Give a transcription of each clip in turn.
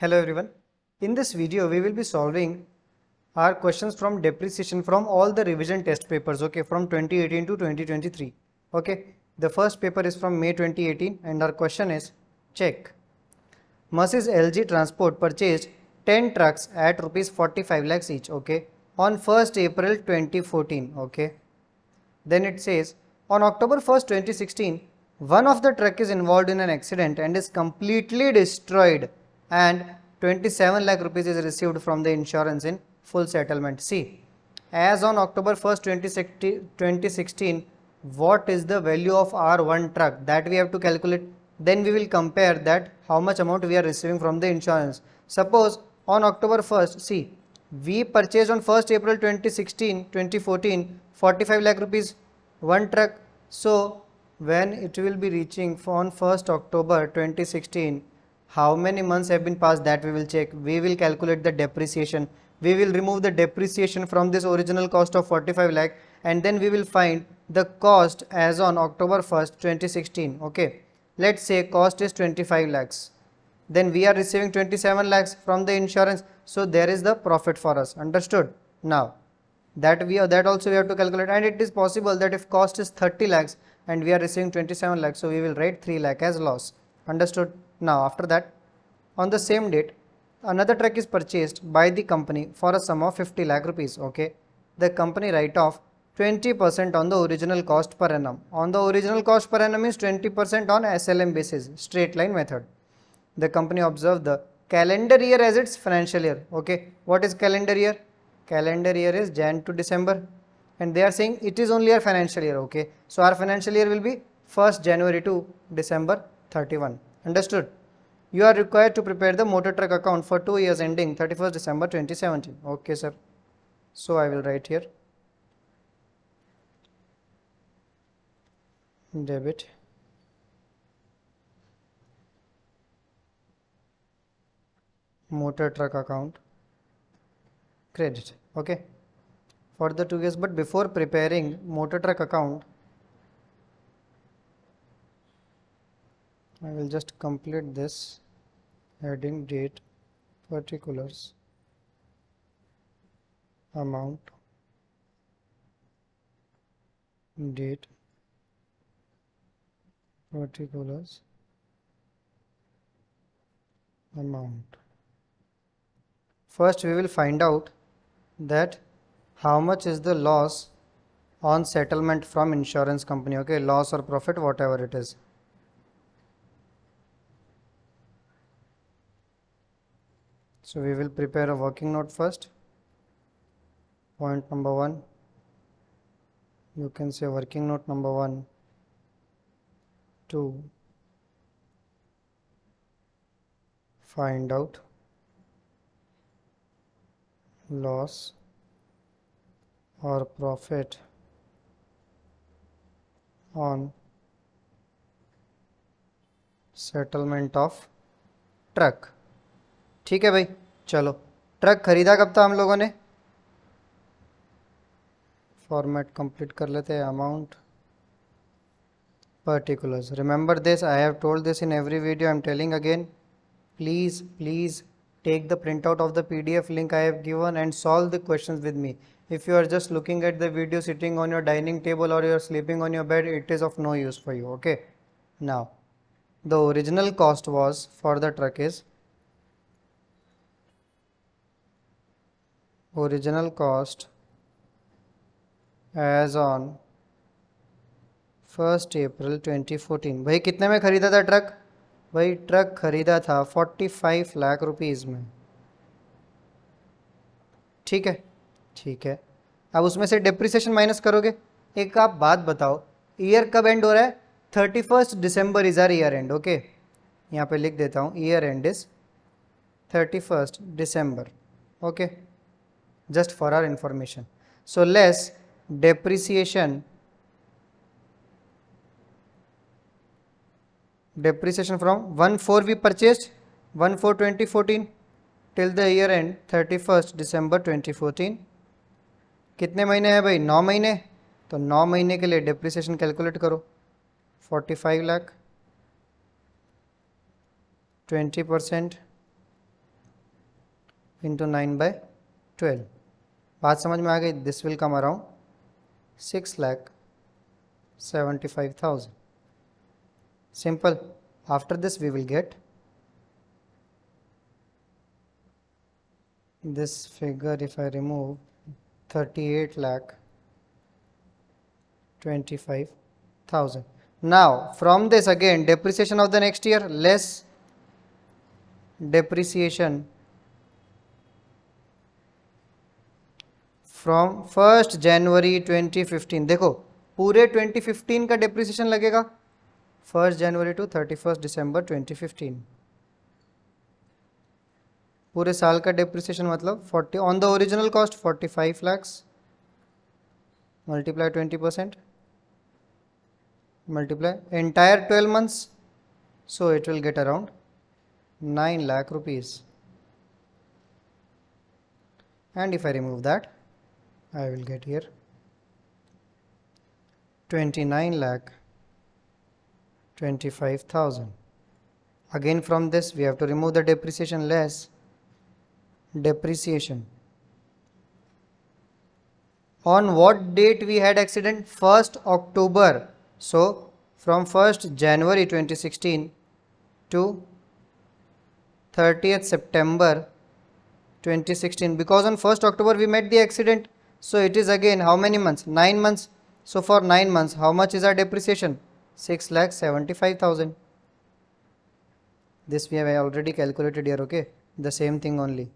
Hello everyone. In this video we will be solving our questions from depreciation from all the revision test papers, okay, from 2018 to 2023. Okay, the first paper is from May 2018 and our question is check. Mercedes LG Transport purchased 10 trucks at rupees 45 lakhs each, okay, on 1st April 2014, okay. Then it says on October 1st 2016 one of the truck is involved in an accident and is completely destroyed and 27 lakh rupees is received from the insurance in full settlement. See, as on October 1st 2016 what is the value of our one truck, that we have to calculate. Then we will compare that how much amount we are receiving from the insurance. Suppose on October 1st, see, we purchased on 1st April 2014 45 lakh rupees one truck. So when it will be reaching on 1st October 2016, how many months have been passed, that we will check. We will calculate the depreciation. We will remove the depreciation from this original cost of 45 lakh and then we will find the cost as on October 1st 2016. Okay, let's say cost is 25 lakhs. Then we are receiving 27 lakhs from the insurance. So there is the profit for us. Understood? Now that also we have to calculate, and it is possible that if cost is 30 lakhs and we are receiving 27 lakhs, so we will write 3 lakh as loss. Understood? Now after that, on the same date another truck is purchased by the company for a sum of 50 lakh rupees. Okay, the company write off 20% on the original cost per annum. On the original cost per annum is 20% on SLM basis, straight line method. The company observed the calendar year as its financial year. Okay, what is calendar year? Calendar year is Jan to December and they are saying it is only our financial year. Okay, so our financial year will be 1st January to December 31. Understood? You are required to prepare the motor truck account for 2 years ending 31st December 2017. Okay sir, so I will write here debit motor truck account credit, okay, for the 2 years. But before preparing motor truck account, I will just complete this heading date, particulars, amount, date, particulars, amount. First we will find out that how much is the loss on settlement from insurance company. Okay, loss or profit, whatever it is. So we will prepare a working note first. Point number 1, you can say working note number 1, 2, find out loss or profit on settlement of truck. ठीक है भाई, चलो truck खरीदा कब था हम लोगों ने, फॉर्मेट कंप्लीट कर लेते हैं. Amount, particulars. Remember this, I have told this in every video, I am telling again. Please take the printout of the PDF link I have given and solve the questions with me. If you are just looking at the video sitting on your dining table or you are sleeping on your bed, it is of no use for you. Okay, now the original cost was for the truck is original cost as on 1st April 2014. भाई कितने में खरीदा था truck? भाई truck खरीदा था 45 lakh rupees में. ठीक है, ठीक है. अब उसमें से डेप्रिसिएशन माइनस करोगे. एक आप बात बताओ, ईयर कब एंड हो रहा है? 31st December is our year end. Okay, यहाँ पे लिख देता हूँ, year end is 31st December. Okay, just for our information. So less depreciation from 1/4 we purchased 1/4/2014 till the year end 31st December 2014. कितने महीने हैं भाई? 9 महीने. तो 9 महीने के लिए डेप्रिसिएशन कैलकुलेट करो. 45 लाख, 20%, इंटू 9/12. बात समझ में आ गई. This will come around 6,75,000. Simple. After this we will get this figure. If I remove 38,25,000. Now from this again depreciation of the next year less depreciation from 1st January 2015. देखो पूरे 2015 का depreciation लगेगा 1st January to 31st December 2015. पूरे साल का depreciation मतलब 40 on the original cost 45 lakhs multiply 20% multiply entire 12 months, so it will get around 9 lakh rupees. And if I remove that, I will get here 29,25,000. Again from this we have to remove the depreciation less depreciation. On what date we had accident? 1st October. So from 1st January 2016 to 30th September 2016, because on 1st October we met the accident, so it is again how many months? 9 months. So for 9 months how much is our depreciation? 6,75,000. This we have already calculated here. Okay, the same thing only.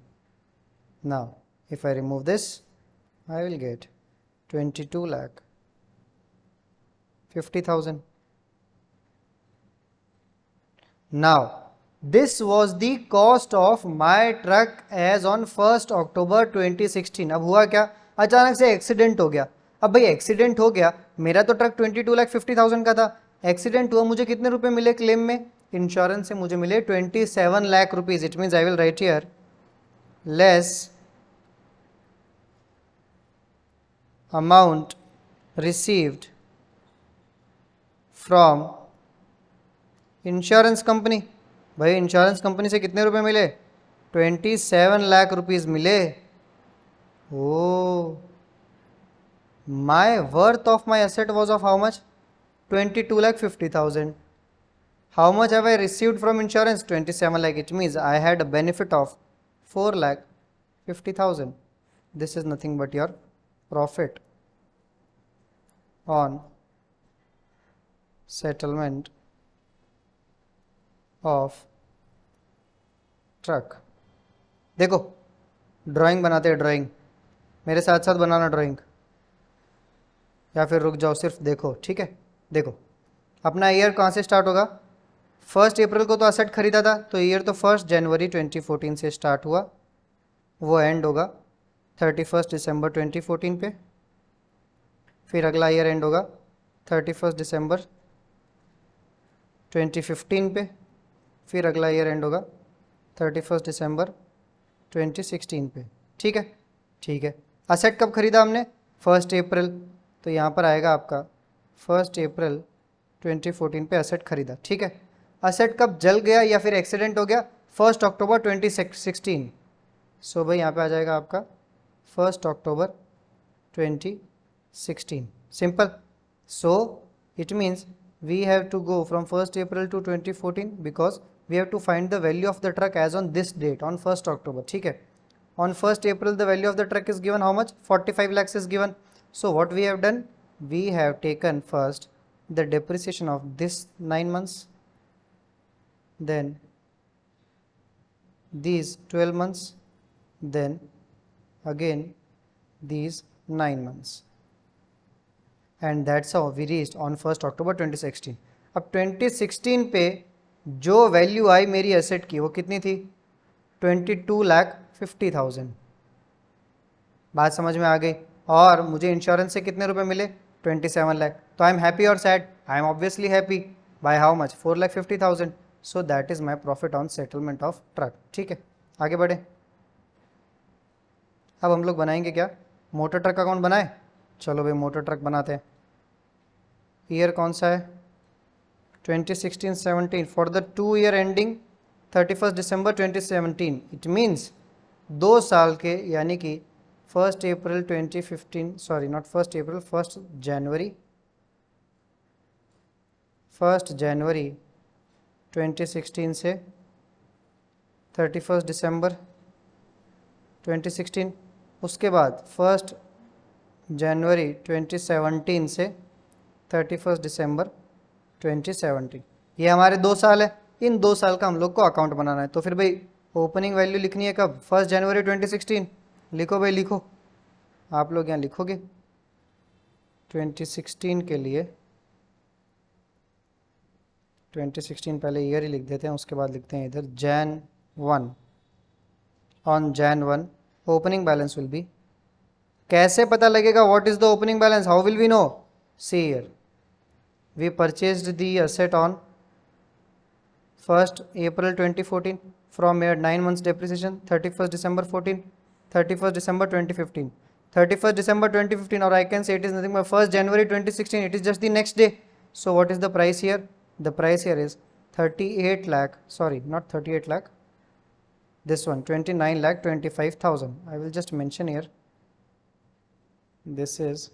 Now if I remove this, I will get 22,50,000. Now this was the cost of my truck as on 1st October 2016. अब हुआ क्या, अचानक से accident हो गया. अब भाई accident हो गया, मेरा तो ट्रक 22,50,000 का था. एक्सीडेंट हुआ, मुझे कितने रुपए मिले क्लेम में? इंश्योरेंस से मुझे मिले 27 lakh rupees. It means I will write here less amount received from insurance company. भाई इंश्योरेंस कंपनी से कितने रुपए मिले? 27 लाख रुपीज मिले. Oh my worth of my asset was of how much? 22,50,000. How much have I received from insurance? 27 lakh. It means I had a benefit of 4,50,000. This is nothing but your profit on settlement of truck. देखो drawing बनाते हैं, drawing मेरे साथ साथ बनाना drawing, या फिर रुक जाओ सिर्फ देखो. ठीक है, देखो अपना ईयर कहाँ से स्टार्ट होगा? 1 अप्रैल को तो असेट खरीदा था, तो ईयर तो 1 जनवरी 2014 से स्टार्ट हुआ, वो एंड होगा 31 दिसंबर 2014 पे. फिर अगला ईयर एंड होगा 31 दिसंबर 2015 पे. फिर अगला ईयर एंड होगा 31 दिसंबर 2016 पे. ठीक है, ठीक है. असेट कब खरीदा हमने? 1 अप्रैल. तो यहाँ पर आएगा आपका 1 अप्रैल 2014 पे असेट खरीदा. ठीक है. असेट कब जल गया या फिर एक्सीडेंट हो गया? 1 अक्टूबर 2016. सो भाई यहाँ पे आ जाएगा आपका 1 अक्टूबर 2016. Simple. So it means we have to go from 1st April to 2014 because we have to find the value of the truck as on this date on 1st October. ठीक है. On 1st April the value of the truck is given how much? 45 lakhs is given. So what we have done? We have taken first the depreciation of this 9 months, then these 12 months, then again these 9 months, and that's how we reached on 1st October 2016. अब 2016 पे जो value आई मेरी asset की वो कितनी थी? 22,50,000. बात समझ में आ गई. और मुझे इंश्योरेंस से कितने रुपए मिले? 27 लाख. तो आई एम हैप्पी और sad? I am obviously happy. By how much? 4,50,000. So that is my profit on settlement of truck. ठीक है, आगे बढ़े. अब हम लोग बनाएंगे क्या? मोटर ट्रक अकाउंट बनाए. चलो भाई मोटर ट्रक बनाते हैं. ईयर कौन सा है? 2016-17 for the 2 year ending 31 December 2017. It means 2 साल के, यानी कि 1 अप्रैल 2015, सॉरी नॉट 1 अप्रैल, 1 जनवरी 2016 से 31 दिसंबर 2016, उसके बाद 1 जनवरी 2017 से 31 दिसंबर 2017। ये हमारे 2 साल है। इन 2 साल का हम लोग को अकाउंट बनाना है। तो फिर भाई ओपनिंग वैल्यू लिखनी है कब? 1 जनवरी 2016। लिखो भाई, लिखो, आप लोग यहाँ लिखोगे 2016 के लिए। 2016 पहले ईयर ही लिख देते हैं, उसके बाद लिखते हैं इधर Jan 1। On Jan 1 opening balance will be, कैसे पता लगेगा what is the opening balance? How will we know? See here, we purchased the asset on 1 April 2014, from here 9 months depreciation, 31st December 14, 31st December 2015, 31st December 2015, or I can say it is nothing but 1st January 2016, it is just the next day. So what is the price here? The price here is 38 lakh, sorry not 38 lakh, this one 29 lakh 25,000. I will just mention here, this is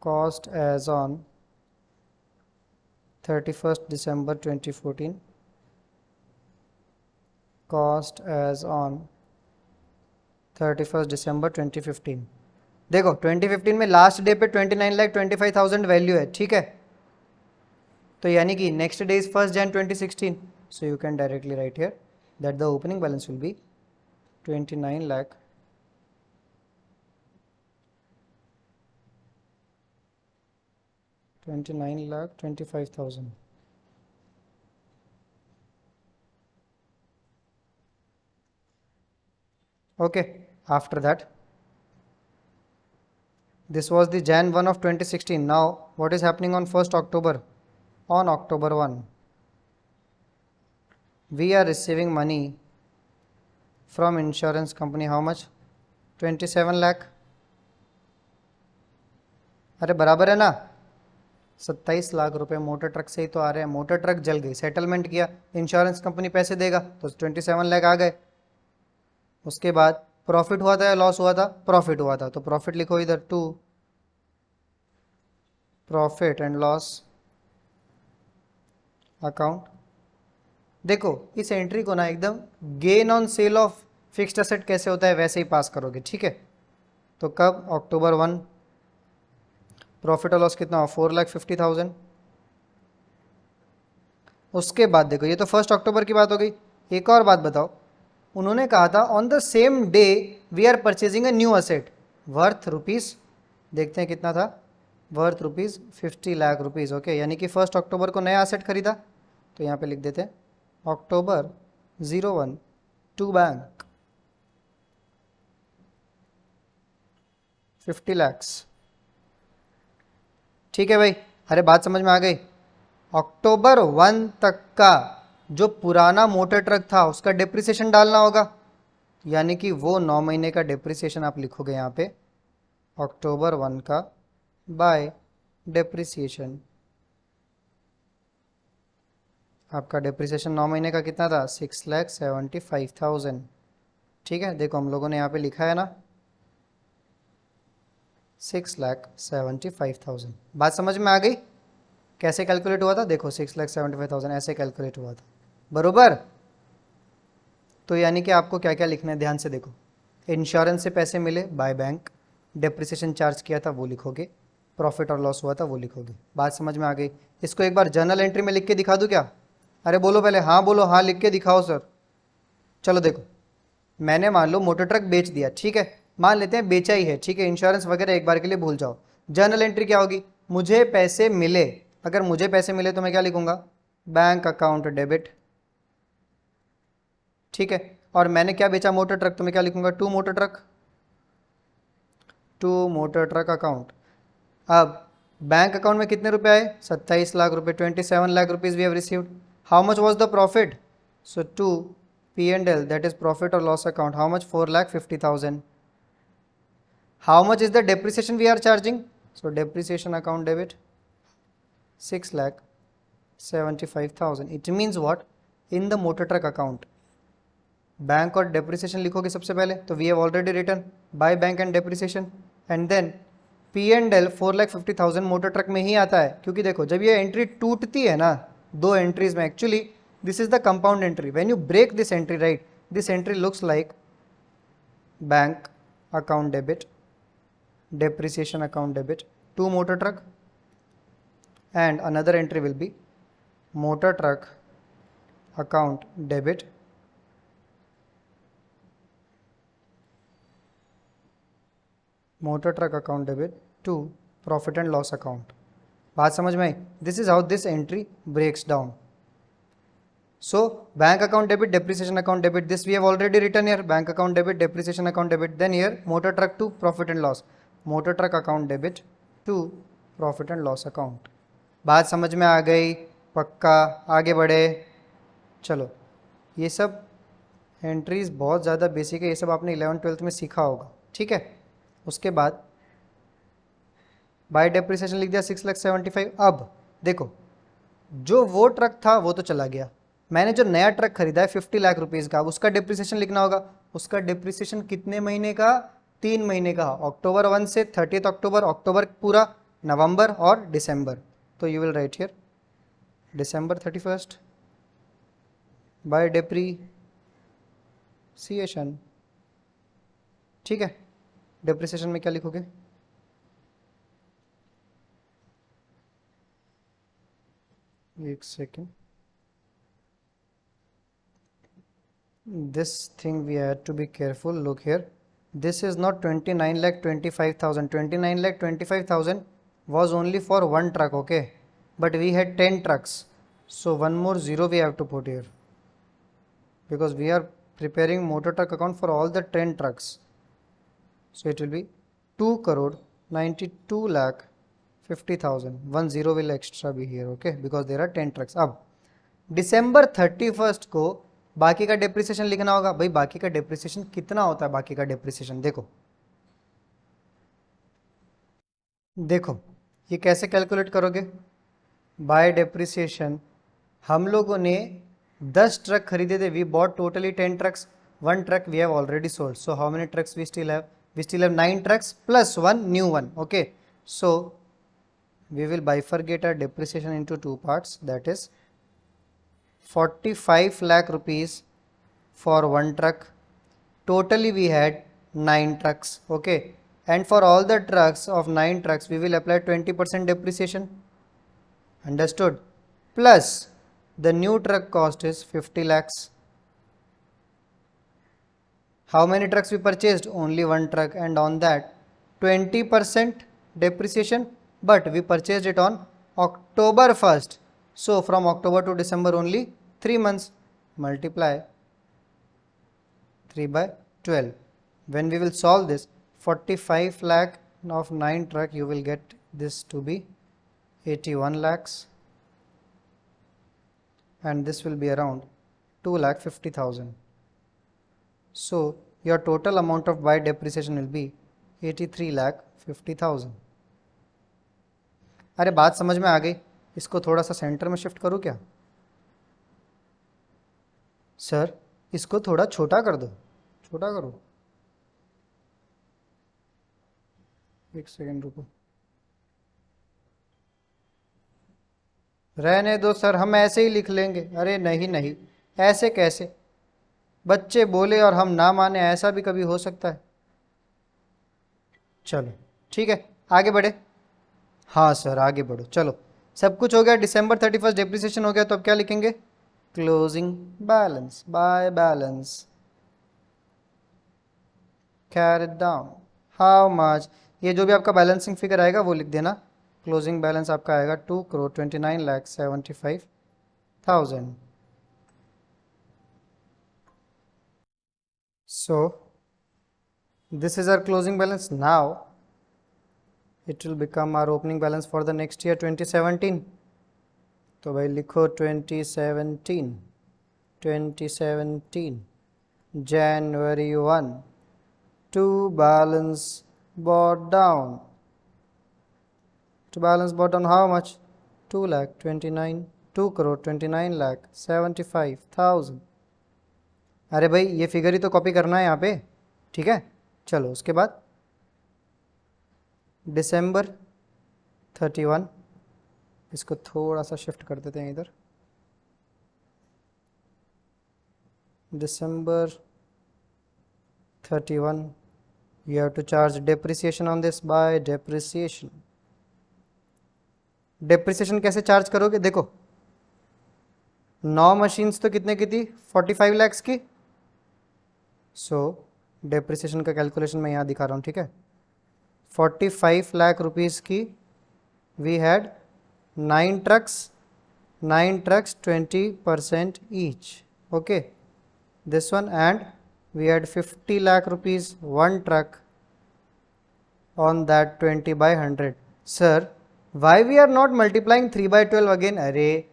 cost as on 31st December 2014, cost as on 31st December 2015। देखो 2015 में last day पे 29,25,000 value है, ठीक है। तो यानी कि next day is 1 Jan 2016, so you can directly right here that the opening balance will B 29,25,000। Okay, after that, this was the Jan 1 of 2016. Now what is happening on 1st October? On October 1 we are receiving money from insurance company. How much? 27 lakh। अरे बराबर है ना, 27 लाख रुपए motor truck से ही तो आ रहे हैं। Motor truck जल गई, सेटलमेंट किया, इंश्योरेंस कंपनी पैसे देगा, तो 27 लाख आ गए। उसके बाद प्रॉफिट हुआ था या लॉस हुआ था? प्रॉफिट हुआ था, तो प्रॉफिट लिखो इधर, to profit and loss account. देखो इस एंट्री को ना एकदम gain on sale of fixed asset कैसे होता है वैसे ही पास करोगे, ठीक है। तो कब? October 1 प्रॉफिट और लॉस कितना हुआ? 4,50,000। उसके बाद देखो, ये तो 1 अक्टूबर की बात हो गई। एक और बात बताओ, उन्होंने कहा था on the same day we are purchasing a new asset worth rupees, देखते हैं कितना था, worth rupees 50 lakh rupees. Okay, यानी कि 1 अक्टूबर को नया असेट खरीदा, तो यहाँ पे लिख देते हैं October 01 टू बैंक 50 lakhs। ठीक है भाई, अरे बात समझ में आ गई। October 1 तक का जो पुराना मोटर ट्रक था उसका डिप्रिसिएशन डालना होगा, यानी कि वो 9 महीने का डिप्रिसिएशन आप लिखोगे यहाँ पे, October 1 का बाय डिप्रिसिएशन। आपका डिप्रिसिएशन 9 महीने का कितना था? 6,75,000। ठीक है, देखो हम लोगों ने यहाँ पे लिखा है ना 6,75,000। बात समझ में आ गई कैसे कैलकुलेट हुआ था? देखो 6,75,000 ऐसे कैलकुलेट हुआ था, बरोबर। तो यानी कि आपको क्या क्या लिखना है, ध्यान से देखो। इंश्योरेंस से पैसे मिले बाय बैंक, डिप्रिसिएशन चार्ज किया था वो लिखोगे, प्रॉफिट और लॉस हुआ था वो लिखोगे। बात समझ में आ गई। इसको एक बार जर्नल एंट्री में लिख के दिखा दूँ क्या? अरे बोलो पहले, हाँ बोलो, हाँ लिख के दिखाओ सर। चलो देखो, मैंने मान लो मोटर ट्रक बेच दिया, ठीक है, मान लेते हैं बेचा ही है, ठीक है, इंश्योरेंस वगैरह एक बार के लिए भूल जाओ। जर्नल एंट्री क्या होगी? मुझे पैसे मिले, अगर मुझे पैसे मिले तो मैं क्या लिखूंगा? बैंक अकाउंट डेबिट, ठीक है। और मैंने क्या बेचा? मोटर ट्रक, तो मैं क्या लिखूंगा? To motor truck, to motor truck account. अब बैंक अकाउंट में कितने रुपए आए? 27 लाख रुपए, 27 lakh rupees we have received. How much was the profit? So to P&L, that is profit or loss account, how much? 4,50,000. How much is the depreciation we are charging? So depreciation account debit 6,75,000. It means what? In the motor truck account, bank और depreciation लिखोगे सबसे पहले, तो we have already written by bank and depreciation, and then P&L 4,50,000 motor truck में ही आता है, क्योंकि देखो जब ये एंट्री टूटती है ना दो एंट्रीज में, actually this is the compound entry, when you break this entry, right, this entry looks like bank account debit, depreciation account debit to motor truck, and another entry will be motor truck account debit to profit and loss account. बात समझ में आई? This is how this entry breaks down. So bank account debit, depreciation account debit, this we have already written here, bank account debit, depreciation account debit, then here motor truck to profit and loss, motor truck account debit to profit and loss account. बात समझ में आ गई? पक्का? आगे बढ़े? चलो, ये सब एंट्रीज बहुत ज़्यादा बेसिक है, ये सब आपने 11th-12th में सीखा होगा, ठीक है। उसके बाद बाय डेप्रिसिएशन लिख दिया 6,75,000। अब देखो, जो वो ट्रक था वो तो चला गया, मैंने जो नया ट्रक खरीदा है 50 लाख रुपीज़ का, उसका डिप्रिसिएशन लिखना होगा। उसका डिप्रिसिएशन कितने महीने का? 3 महीने का, अक्टूबर 1 से 30 अक्टूबर, अक्टूबर पूरा, नवंबर और दिसंबर। तो you will write here December 31st by depreciation, ठीक है। डेप्रिसिएशन में क्या लिखोगे? एक second, this thing we had to be careful. Look here, this is not 29,25,000. 29,25,000 was only for one truck, okay, but we had 10 trucks, so one more zero we have to put here, because we are preparing motor truck account for all the 10 trucks. So it will be 2,92,50,000. One zero will extra be here, okay, because there are 10 trucks. अब December 31st को बाकी का depreciation लिखना होगा। भाई बाकी का depreciation कितना होता है? बाकी का डेप्रिसिएशन देखो, ये कैसे कैलकुलेट करोगे? बाय डेप्रिसिएशन हम लोगों ने 10 ट्रक खरीदे थे, we bought totally 10 trucks, 1 truck we have already sold, so how many trucks we still have? We still have 9 trucks plus 1 new one, okay. So we will bifurcate our depreciation into two parts, that is 45 lakh rupees for one truck. Totally we had 9 trucks, okay, and for all the trucks of 9 trucks we will apply 20% depreciation, understood, plus the new truck cost is 50 lakhs. How many trucks we purchased? Only one truck, and on that 20% depreciation, but we purchased it on October 1st. So from October to December only 3 months. Multiply 3 by 12. When we will solve this, 45 lakh of 9 truck, you will get this to be 81 lakhs, and this will be around 2,50,000. So your total amount of buy depreciation will be 83,50,000. अरे बात समझ में आ गई? इसको थोड़ा सा centre में शिफ्ट करूँ क्या? सर इसको थोड़ा छोटा कर दो, छोटा करो, एक सेकेंड रुको, रहने दो सर, हम ऐसे ही लिख लेंगे। अरे नहीं नहीं, ऐसे कैसे? बच्चे बोले और हम ना माने, ऐसा भी कभी हो सकता है? चलो ठीक है, आगे बढ़े। हाँ सर आगे बढ़ो, चलो सब कुछ हो गया, December 31st डेप्रिसिएशन हो गया, तो अब क्या लिखेंगे? Closing balance by balance carried down how much, ये जो भी आपका बैलेंसिंग फिगर आएगा वो लिख देना। क्लोजिंग बैलेंस आपका आएगा 2,29,75,000। So this is our closing balance. Now it will become our opening balance for the next year 2017. तो भाई लिखो 2017 January 1 to balance brought down. To balance brought down how much? 2,29,75,000. अरे भाई ये फिगर ही तो copy करना है यहाँ पे, ठीक है। चलो उसके बाद December 31, इसको थोड़ा सा शिफ्ट कर देते हैं इधर। December 31, you have to charge depreciation on this by depreciation. Depreciation कैसे चार्ज करोगे? देखो 9 मशीन्स तो कितने की थी? 45 lakhs की। सो डेप्रिसिएशन का कैलकुलेशन मैं यहाँ दिखा रहा हूँ, ठीक है। 45 लाख रुपीज़ की we had 9 trucks, 20% each, okay, this one, and we had 50 lakh rupees one truck on that 20 by 100. Sir, why we are not multiplying 3 by 12 again? Array,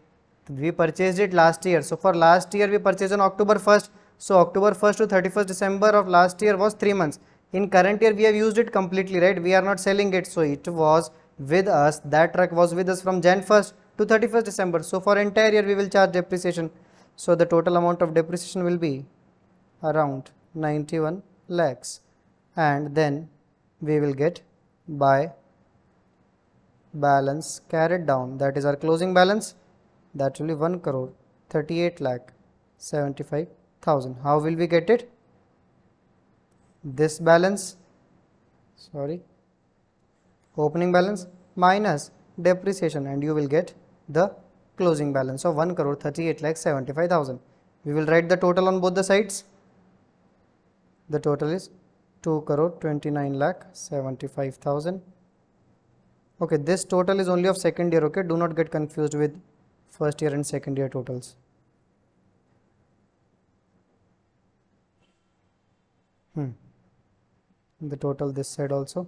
we purchased it last year. So for last year we purchased on October 1st. So October 1st to 31st December of last year was 3 months. In current year we have used it completely, right? We are not selling it. So it was with us, that truck was with us from Jan 1st to 31st December. So for entire year we will charge depreciation. So the total amount of depreciation will be around 91 lakhs, and then we will get by balance carried down, that is our closing balance, that will be 1 crore 38 lakh 75,000. How will we get it? This balance, sorry, opening balance minus depreciation, and you will get the closing balance of 1 crore 38 lakh 75,000. We will write the total on both the sides. The total is 2 crore 29 lakh 75,000. Okay, this total is only of second year, okay, do not get confused with first year and second year totals. The total this side also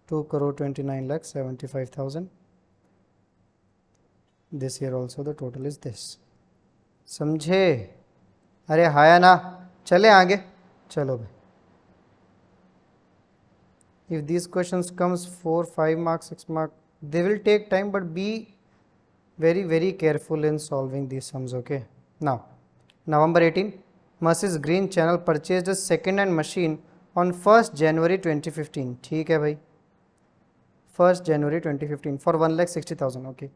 2 crore 29 lakh 75,000. This year also the total is this. समझे? अरे हाया ना, चले आगे, चलो भाई. If these questions comes 4, 5 marks, 6 marks, they will take time, but be very careful in solving these sums, okay. Now November 18, Mercedes Green Channel purchased a second hand machine on 1st January 2015. ठीक है भाई, 1st January 2015 for 1,60,000, okay.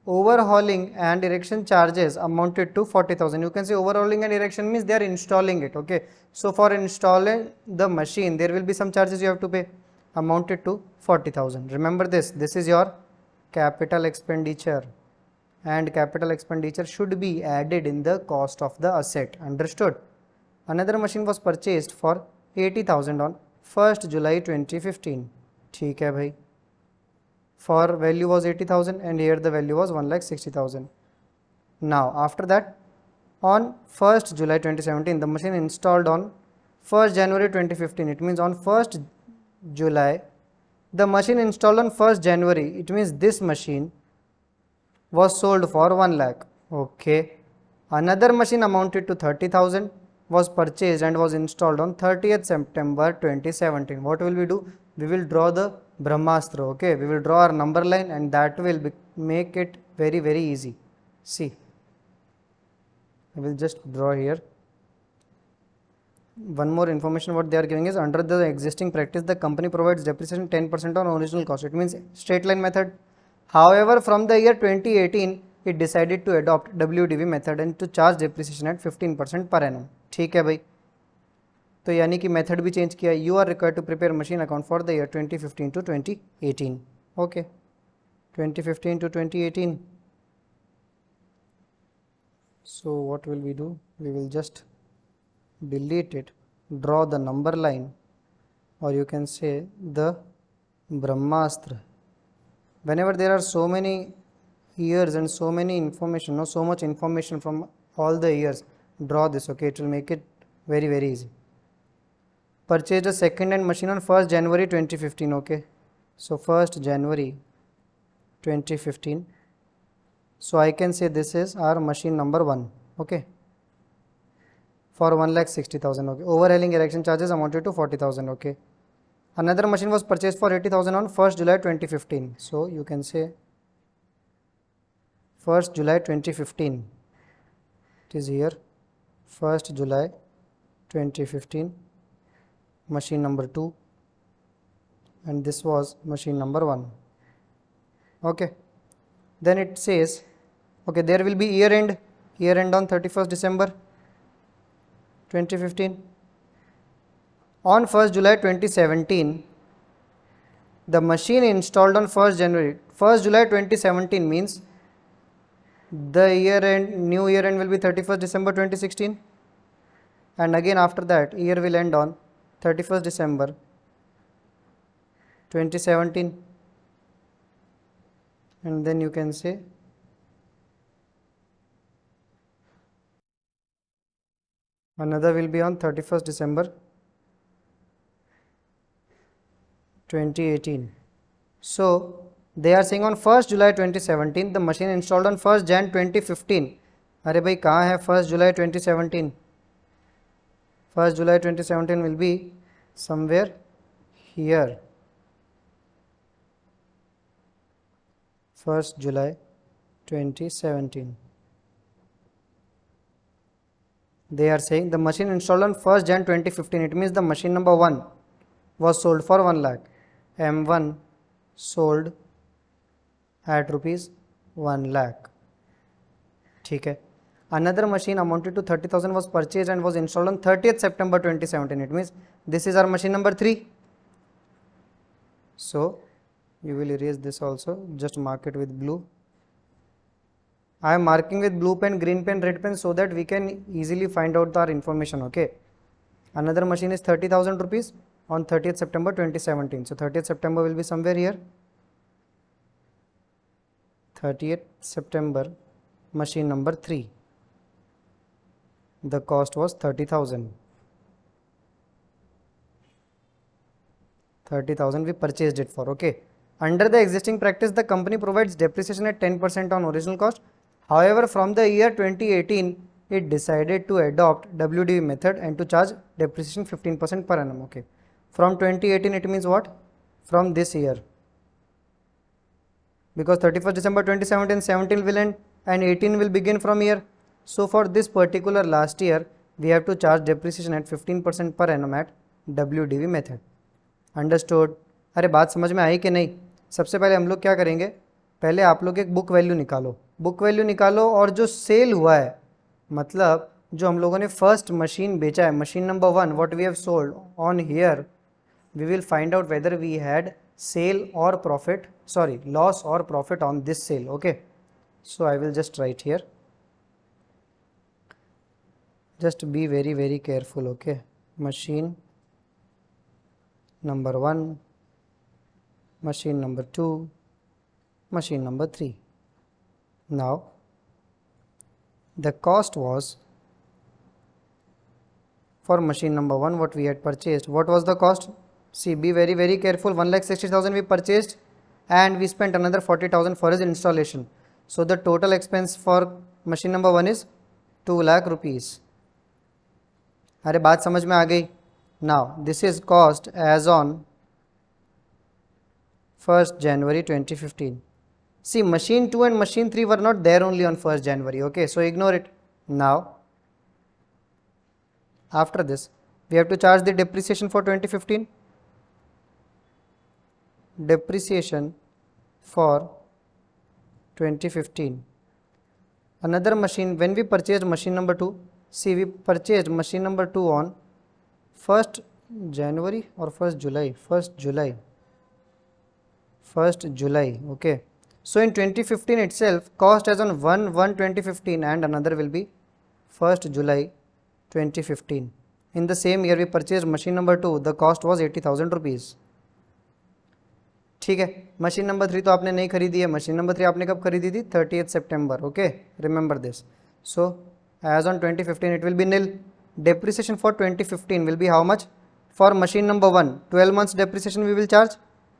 Overhauling and erection charges amounted to 40,000. You can say overhauling and erection means they are installing it, okay. So for installing the machine there will be some charges you have to pay, amounted to 40,000. Remember this is your capital expenditure, and capital expenditure should be added in the cost of the asset, understood. Another machine was purchased for 80,000 on 1st July 2015. ठीक है भाई, for value was 80,000 and here the value was 1,60,000. Now after that, on 1st July 2017 the machine installed on 1st January 2015. It means on 1st July the machine installed on 1st January, it means this machine was sold for 1 lakh, okay. Another machine amounted to 30,000 was purchased and was installed on 30th September 2017. What will we do? We will draw the Brahmastra, okay. We will draw our number line and that will make it very easy. See, I will just draw here. One more information what they are giving is, under the existing practice the company provides depreciation 10% on original cost. It means straight line method. However, from the year 2018 it decided to adopt WDV method and to charge depreciation at 15% per annum. ठीक है भाई, तो यानी कि method भी change किया. You are required to prepare machine account for the year 2015 to 2018, okay. 2015 to 2018. So what will we do? We will just delete it, draw the number line, or you can say the Brahmastra. Whenever there are so many years and so many information, so much information from all the years, draw this, okay. It will make it very easy. Purchased a second hand machine on 1st January 2015, okay. So 1st January 2015. So I can say this is our machine number 1, okay, for 1,60,000, okay. Overhauling erection charges amounted to 40,000, okay. Another machine was purchased for 80,000 on 1st July 2015. So you can say 1st July 2015. It is here, 1st July 2015, machine number 2, and this was machine number 1. Okay, then it says, okay, there will be year end on 31st December 2015. On 1st July 2017, the machine installed on 1st January. 1st July 2017 means the year end, new year end will be 31st December 2016, and again after that year will end on 31st December 2017, and then you can say another will be on 31st December 2018. So they are saying on 1st July 2017 the machine installed on 1st Jan 2015. अरे भाई कहाँ है 1st July 2017? 1st July 2017 will be somewhere here. 1st July 2017. They are saying the machine installed on 1st Jan 2015. It means the machine number 1 was sold for 1 lakh. M1 sold at rupees 1 lakh. ठीक है. Another machine amounted to 30,000 was purchased and was installed on 30th September 2017. It means this is our machine number 3. So you will erase this also. Just mark it with blue. I am marking with blue pen, green pen, red pen so that we can easily find out our information. Okay. Another machine is 30,000 rupees on 30th September 2017. So 30th September will be somewhere here. 30th September, machine number 3. The cost was 30,000. 30,000 we purchased it for. Okay. Under the existing practice, the company provides depreciation at 10% on original cost. However, from the year 2018, it decided to adopt WDV method and to charge depreciation 15% per annum. Okay. From 2018, it means what? From this year. Because 31st December 2017, 17 will end and 18 will begin from here. So for this particular last year, we have to charge depreciation at 15% per annum at WDV method. Understood? अरे बात समझ में आई कि नहीं? सबसे पहले हम लोग क्या करेंगे, पहले आप लोग एक बुक वैल्यू निकालो. बुक वैल्यू निकालो और जो सेल हुआ है, मतलब जो हम लोगों ने फर्स्ट मशीन बेचा है, machine number 1, what we have sold on here, we will find out whether we had sale और प्रॉफिट, सॉरी लॉस और profit on this sale. Okay, so I will just write here. Just be very careful. Okay, machine number 1, machine number 2, machine number 3. Now the cost was for machine number 1 what we had purchased. What was the cost? See, be very careful. 1,60,000 we purchased and we spent another 40,000 for his installation. So the total expense for machine number 1 is 2 lakh rupees. अरे बात समझ में आ गई. Now this is cost as on 1st January 2015. सी machine 2 and machine 3 were not there only on 1st January. Okay, so ignore it. Now after this we have to charge the depreciation for 2015. Depreciation for 2015. Another machine, when we purchased machine number 2, see, we purchased machine number 2 on 1st January or 1st July? 1st July. 1st July. Okay. So in 2015 itself, cost as on 1/1/2015 and another will be 1st July 2015. In the same year we purchased machine number 2. The cost was 80,000 rupees. ठीक है. Machine number 3 तो आपने नहीं खरीदी है. Machine number 3 आपने कब खरीदी थी? 30th September. Okay. Remember this. So as on 2015 it will be nil. Depreciation for 2015 will be how much? For machine number 1, 12 months depreciation we will charge,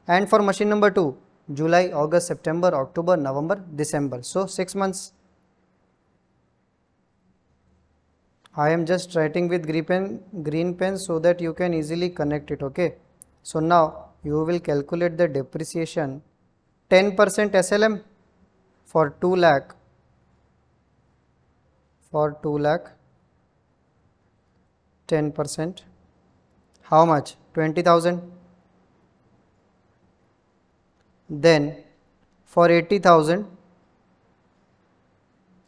and for machine number 2, July, August, September, October, November, December. So 6 months. I am just writing with green pen so that you can easily connect it. Okay. So now you will calculate the depreciation 10% SLM for 2 lakh. For 2 lakh 10%. How much? 20,000. Then for 80,000,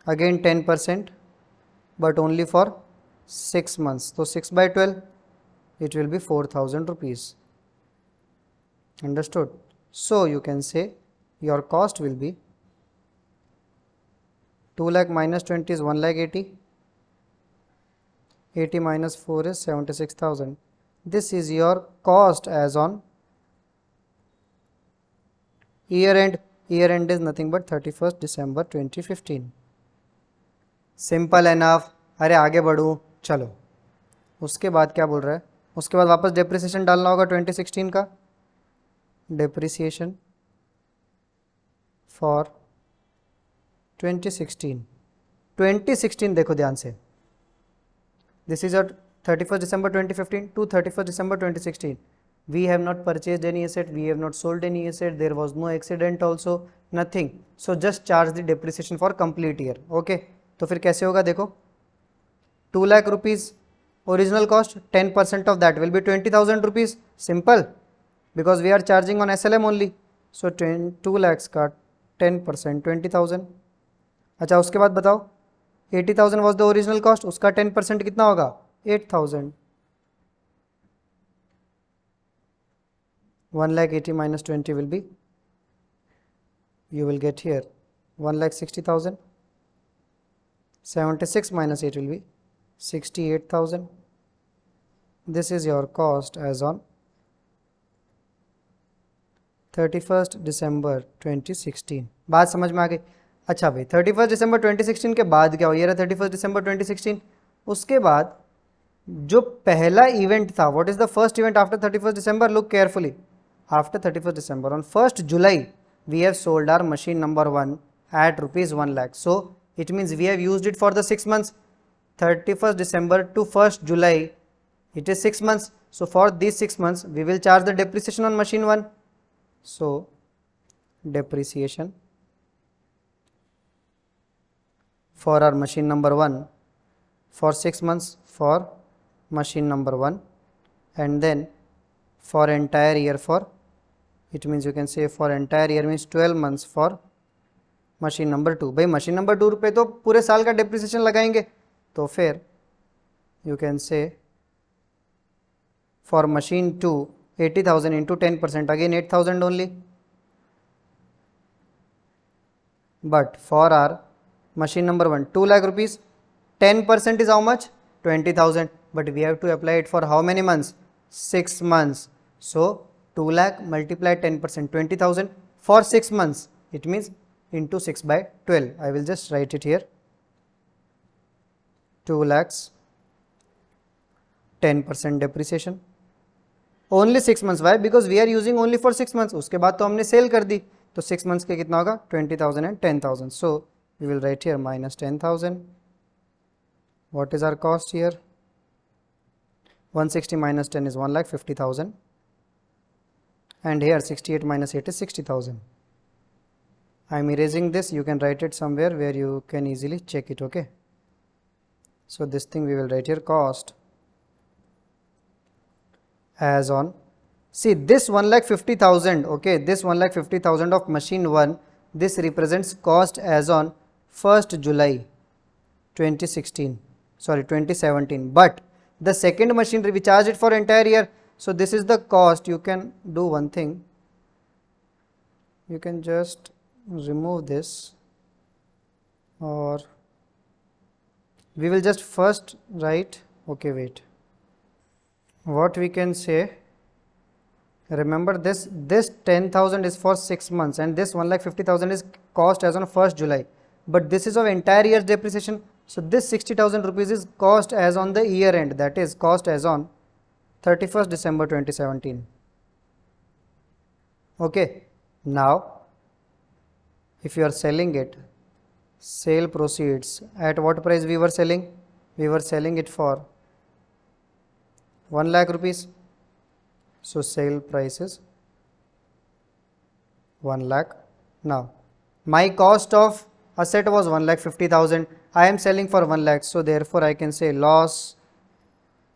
again 10%, but only for 6 months. So 6 by 12, it will be 4,000 rupees. Understood? So you can say your cost will be 2 lakh minus 20 is 1 lakh 80. 80 minus 4 is 76,000. This is your cost as on year end. Year end is nothing but 31st December 2015. Simple enough. अरे आगे बढ़ूँ, चलो. उसके बाद क्या बोल रहा है? उसके बाद वापस डेप्रिसिएशन डालना होगा 2016 का. डेप्रिसिएशन फॉर 2016 देखो ध्यान से. This is your 31st December 2015 to 31st December 2016. We have not purchased any asset, we have not sold any asset, there was no accident also, nothing. So just charge the depreciation for complete year. Okay. तो फिर कैसे होगा देखो. 2 lakh rupees original cost, 10% of that will be 20,000 rupees. Simple, because we are charging on SLM only. So 2 lakhs का 10% 20,000. अच्छा, उसके बाद बताओ. 80,000 was the original cost, उसका 10% कितना होगा? 8,000. 1 lakh 80 minus 20 will be, you will get here 1 lakh 60,000. 76 minus 8 will be 68,000. This is your cost as on 31st December 2016. बात समझ में आ गई? अच्छा भाई, 31st December 2016 के बाद क्या हो? ये रहा 31st December 2016. उसके बाद जो पहला इवेंट था, what is the first event after 31st December? Look carefully. After 31st December, on 1st July, we have sold our machine number 1 at rupees 1 lakh. So it means we have used it for the 6 months. 31st December to 1st July, it is 6 months. So for these 6 months, we will charge the depreciation on machine 1. So depreciation for our machine number 1 for 6 months for machine number 1, and then for entire year for, it means you can say for entire year means 12 months for machine number 2. भाई machine number 2 पे तो पूरे साल का depreciation लगाएंगे, तो फिर you can say for machine 2 80,000 into 10%, again 8,000 only. But for our machine number 1 2 lakh rupees, 10% is how much? 20,000. But we have to apply it for how many months? 6 months. So 2 lakh multiply 10%, 20,000 for 6 months. It means into 6 by 12. I will just write it here. 2 lakhs 10% depreciation. Only 6 months. Why? Because we are using only for 6 months. उसके बाद तो हमने cell कर दी, तो 6 months के कितना होगा? 20,000 and 10,000. So we will write here minus 10,000. What is our cost here? 160 minus 10 is 1,50,000. And here 68 minus 8 is 60,000. I am erasing this. You can write it somewhere where you can easily check it. Okay. So this thing we will write here cost as on. See this 1,50,000. Okay. This 1,50,000 of machine 1. This represents cost as on 1st July 2016. Sorry, 2017. But the second machine we charge it for entire year. So this is the cost. You can do one thing. You can just remove this, or we will just first write. Okay, wait. What we can say, remember this 10,000 is for 6 months and this 1,50,000 is cost as on 1st July. But this is of entire year's depreciation. So this 60,000 rupees is cost as on the year end, that is cost as on 31st December 2017. Okay. Now if you are selling it, sale proceeds, at what price we were selling? We were selling it for 1 lakh rupees. So sale price is 1 lakh. Now my cost of asset was 1,50,000. I am selling for 1 lakh. So therefore I can say loss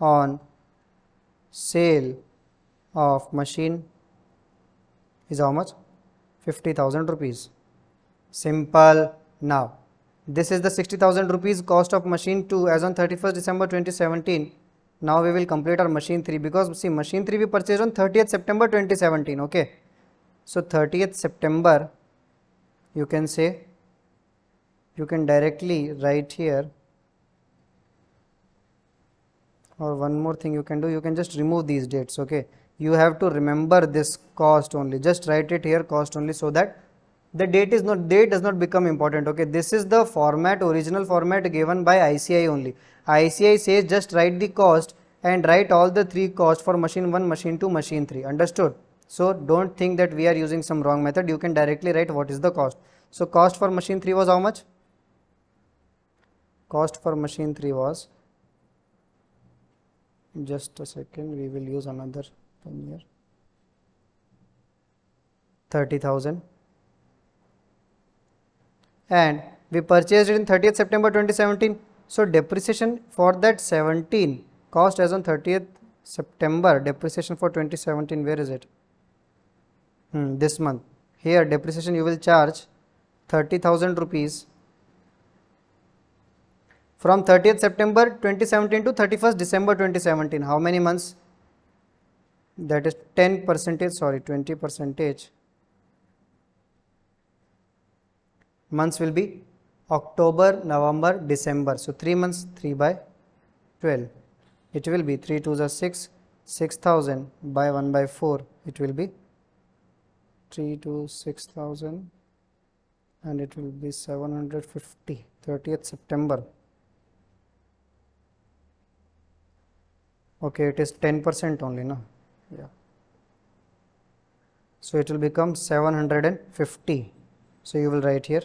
on sale of machine is how much? 50,000 rupees. Simple. Now this is the 60,000 rupees cost of machine 2 as on 31st December 2017. Now we will complete our machine 3, because see, machine 3 we purchased on 30th September 2017. Okay, so 30th September, you can say, you can directly write here, or one more thing you can do, you can just remove these dates. Okay, you have to remember this cost only, just write it here, cost only, so that the date does not become important. Okay, this is the format, original format given by ICI only. ICI says just write the cost and write all the three costs for machine 1, machine 2, machine 3. Understood? So don't think that we are using some wrong method. You can directly write what is the cost. So cost for machine 3 was how much? Cost for machine 3 was, just a second, we will use another pen here, 30,000. And we purchased it in 30th September 2017. So depreciation for that 17 cost as on 30th September, depreciation for 2017, where is it? This month. Here depreciation you will charge 30,000 rupees from 30th September 2017 to 31st December 2017. How many months? That is 10%, sorry, 20%. Months will be October, November, December. So 3 months, 3 by 12. It will be 3 2s are 6, 6,000 by 1 by 4. It will be 3 to 6,000 and it will be 750. 30th September. Okay, it is 10% only, no? Yeah. So it will become 750. So you will write here,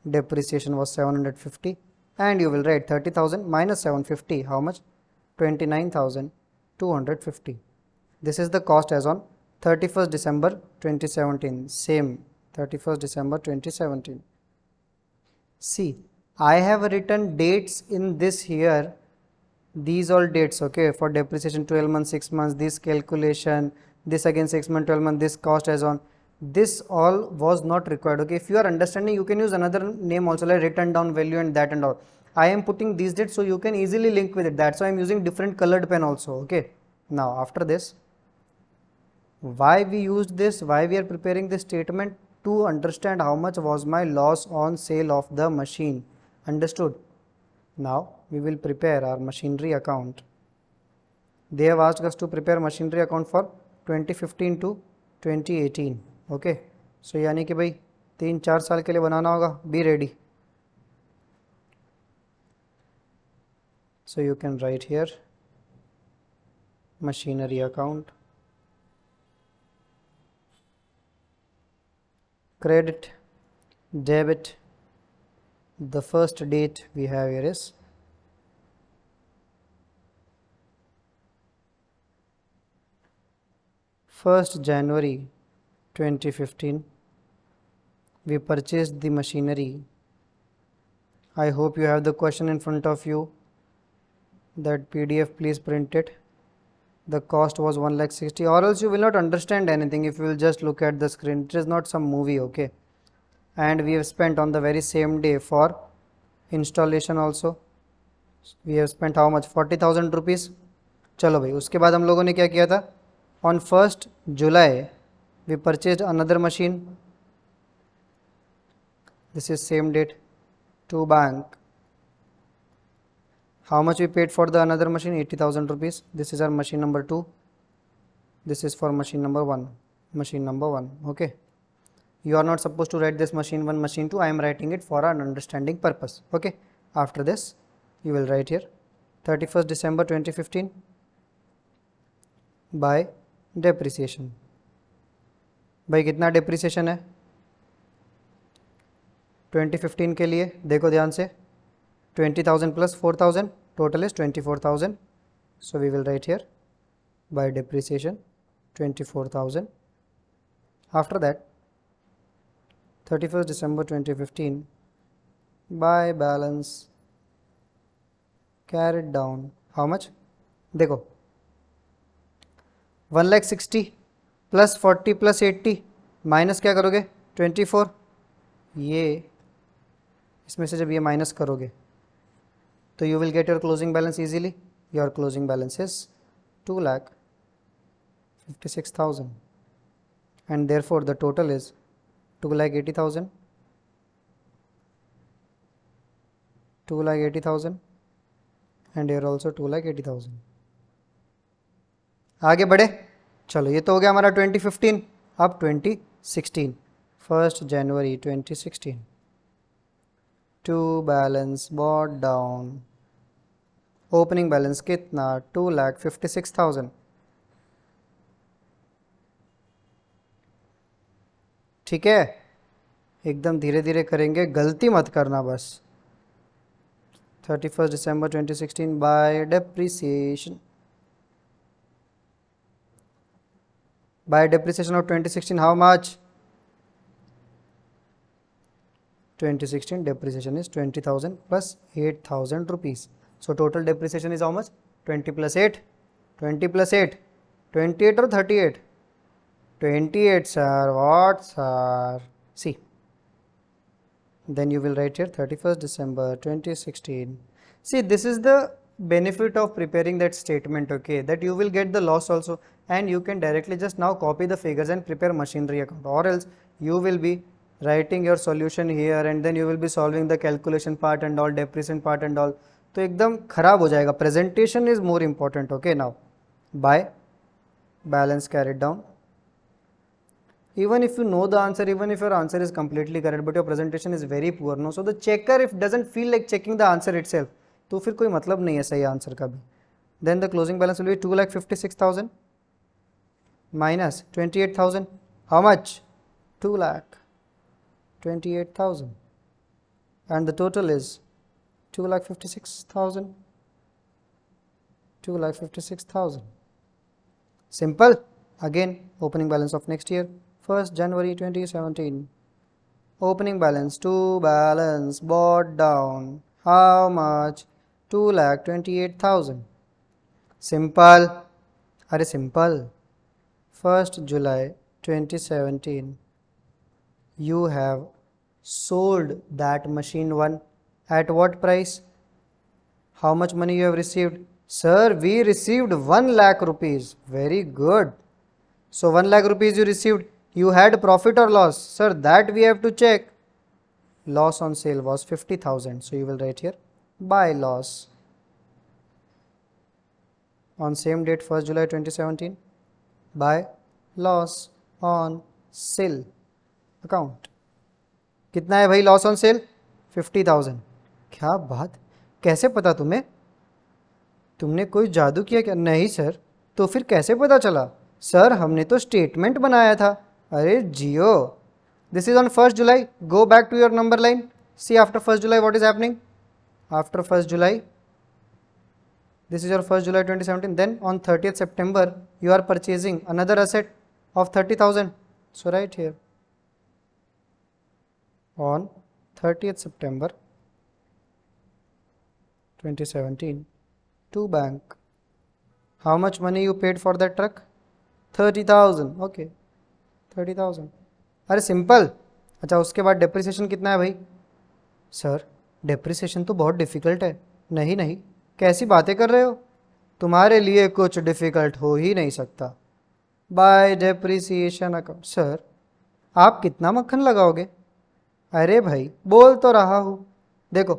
depreciation was 750, and you will write 30,000 minus 750, how much? 29,250. This is the cost as on 31st December 2017. Same, 31st December 2017. See, I have written dates in this here, these all dates, okay, for depreciation 12 months, 6 months, this calculation, this again 6 months, 12 months, this cost as on. This all was not required. Okay, if you are understanding, you can use another name also, like written down value and that and all. I am putting these dates so you can easily link with it. That's why I am using different colored pen also. Okay, now after this, why we used this, why we are preparing this statement? To understand how much was my loss on sale of the machine. Understood? Now we will prepare our machinery account. They have asked us to prepare machinery account for 2015 to 2018. Okay, सो यानी कि भाई 3-4 साल के लिए बनाना होगा. Be ready. So you can write here machinery account, credit, debit. The first date we have here is January 2015. We purchased the machinery. I hope you have the question in front of you. That PDF, please print it. The cost was 1,60,000, or else you will not understand anything if you will just look at the screen. It is not some movie, okay? And we have spent on the very same day for installation also. We have spent how much? 40,000 rupees. चलो भाई, उसके बाद हम लोगों ने क्या किया था? On 1st July we purchased another machine. This is same date to bank. How much we paid for the another machine? 80,000 rupees. This is our machine number 2. This is for machine number 1. Machine number 1. Okay. You are not supposed to write this machine 1, machine 2. I am writing it for an understanding purpose. Okay. After this, you will write here 31st December 2015 by depreciation. भाई कितना depreciation है 2015 के लिए? देखो ध्यान से, 20,000 plus 4,000, total is 24,000. So we will write here by depreciation 24,000. After that, 31st December 2015 by balance carried down. How much? देखो 1,60,000 plus 40 plus 80 minus क्या करोगे 24, ये इसमें से जब ये माइनस करोगे तो you will get your closing balance easily. Your closing balance is 2,56,000 and therefore the total is 2,80,000, 2,80,000 and here also 2,80,000. आगे बढ़े. चलो ये तो हो गया हमारा 2015. अब 2016, 1st January 2016, to balance brought down. Opening balance कितना 2,56,000. ठीक है, एकदम धीरे धीरे करेंगे, गलती मत करना बस. 31st December 2016 by depreciation. By depreciation of 2016, how much? 2016 depreciation is 20,000 plus 8,000 rupees. So total depreciation is how much? 20 plus 8. 20 plus 8. 28 or 38? 28, sir. What, sir? See. Then you will write here 31st December 2016. See, this is the benefit of preparing that statement, okay, that you will get the loss also, and you can directly just now copy the figures and prepare machinery account, or else you will be writing your solution here and then you will be solving the calculation part and all, depreciation part and all, तो एकदम खराब हो जाएगा. Presentation is more important. Okay, now by balance carried down. Even if you know the answer, even if your answer is completely correct, but your presentation is very poor, no, so the checker if doesn't feel like checking the answer itself, तो फिर कोई मतलब नहीं है सही answer का भी. Then the closing balance will be 2,56,000 minus 28,000. How much? 2,28,000, and the total is 2,56,000. 2,56,000. Simple. Again, opening balance of next year, 1st January 2017. Opening balance to balance brought down. How much? 2,28,000. Simple. Are simple. 1st July 2017. You have sold that machine 1 at what price? How much money you have received? Sir, we received 1 lakh rupees. Very good. So 1 lakh rupees you received. You had profit or loss? Sir, that we have to check. Loss on sale was 50,000. So you will write here by loss. On same date 1st July 2017, by loss on sale account. कितना है भाई loss on sale? 50,000. क्या बात, कैसे पता तुम्हें? तुमने कोई जादू किया क्या? नहीं सर. तो फिर कैसे पता चला? सर हमने तो स्टेटमेंट बनाया था. अरे जियो. This is on 1st July. Go back to your number line. See after 1st July what is happening? After 1st July, this is your 1st July 2017. Then on 30th September, you are purchasing another asset of 30,000. So right here, on 30th September 2017, to bank. How much money you paid for that truck? 30,000. Okay, 30,000. अरे simple. अच्छा, उसके बाद depreciation कितना है भाई? Sir depreciation तो बहुत difficult है. नहीं नहीं, कैसी बातें कर रहे हो? तुम्हारे लिए कुछ डिफ़िकल्ट हो ही नहीं सकता. Bye depreciation account. सर आप कितना मक्खन लगाओगे? अरे भाई बोल तो रहा हूँ. देखो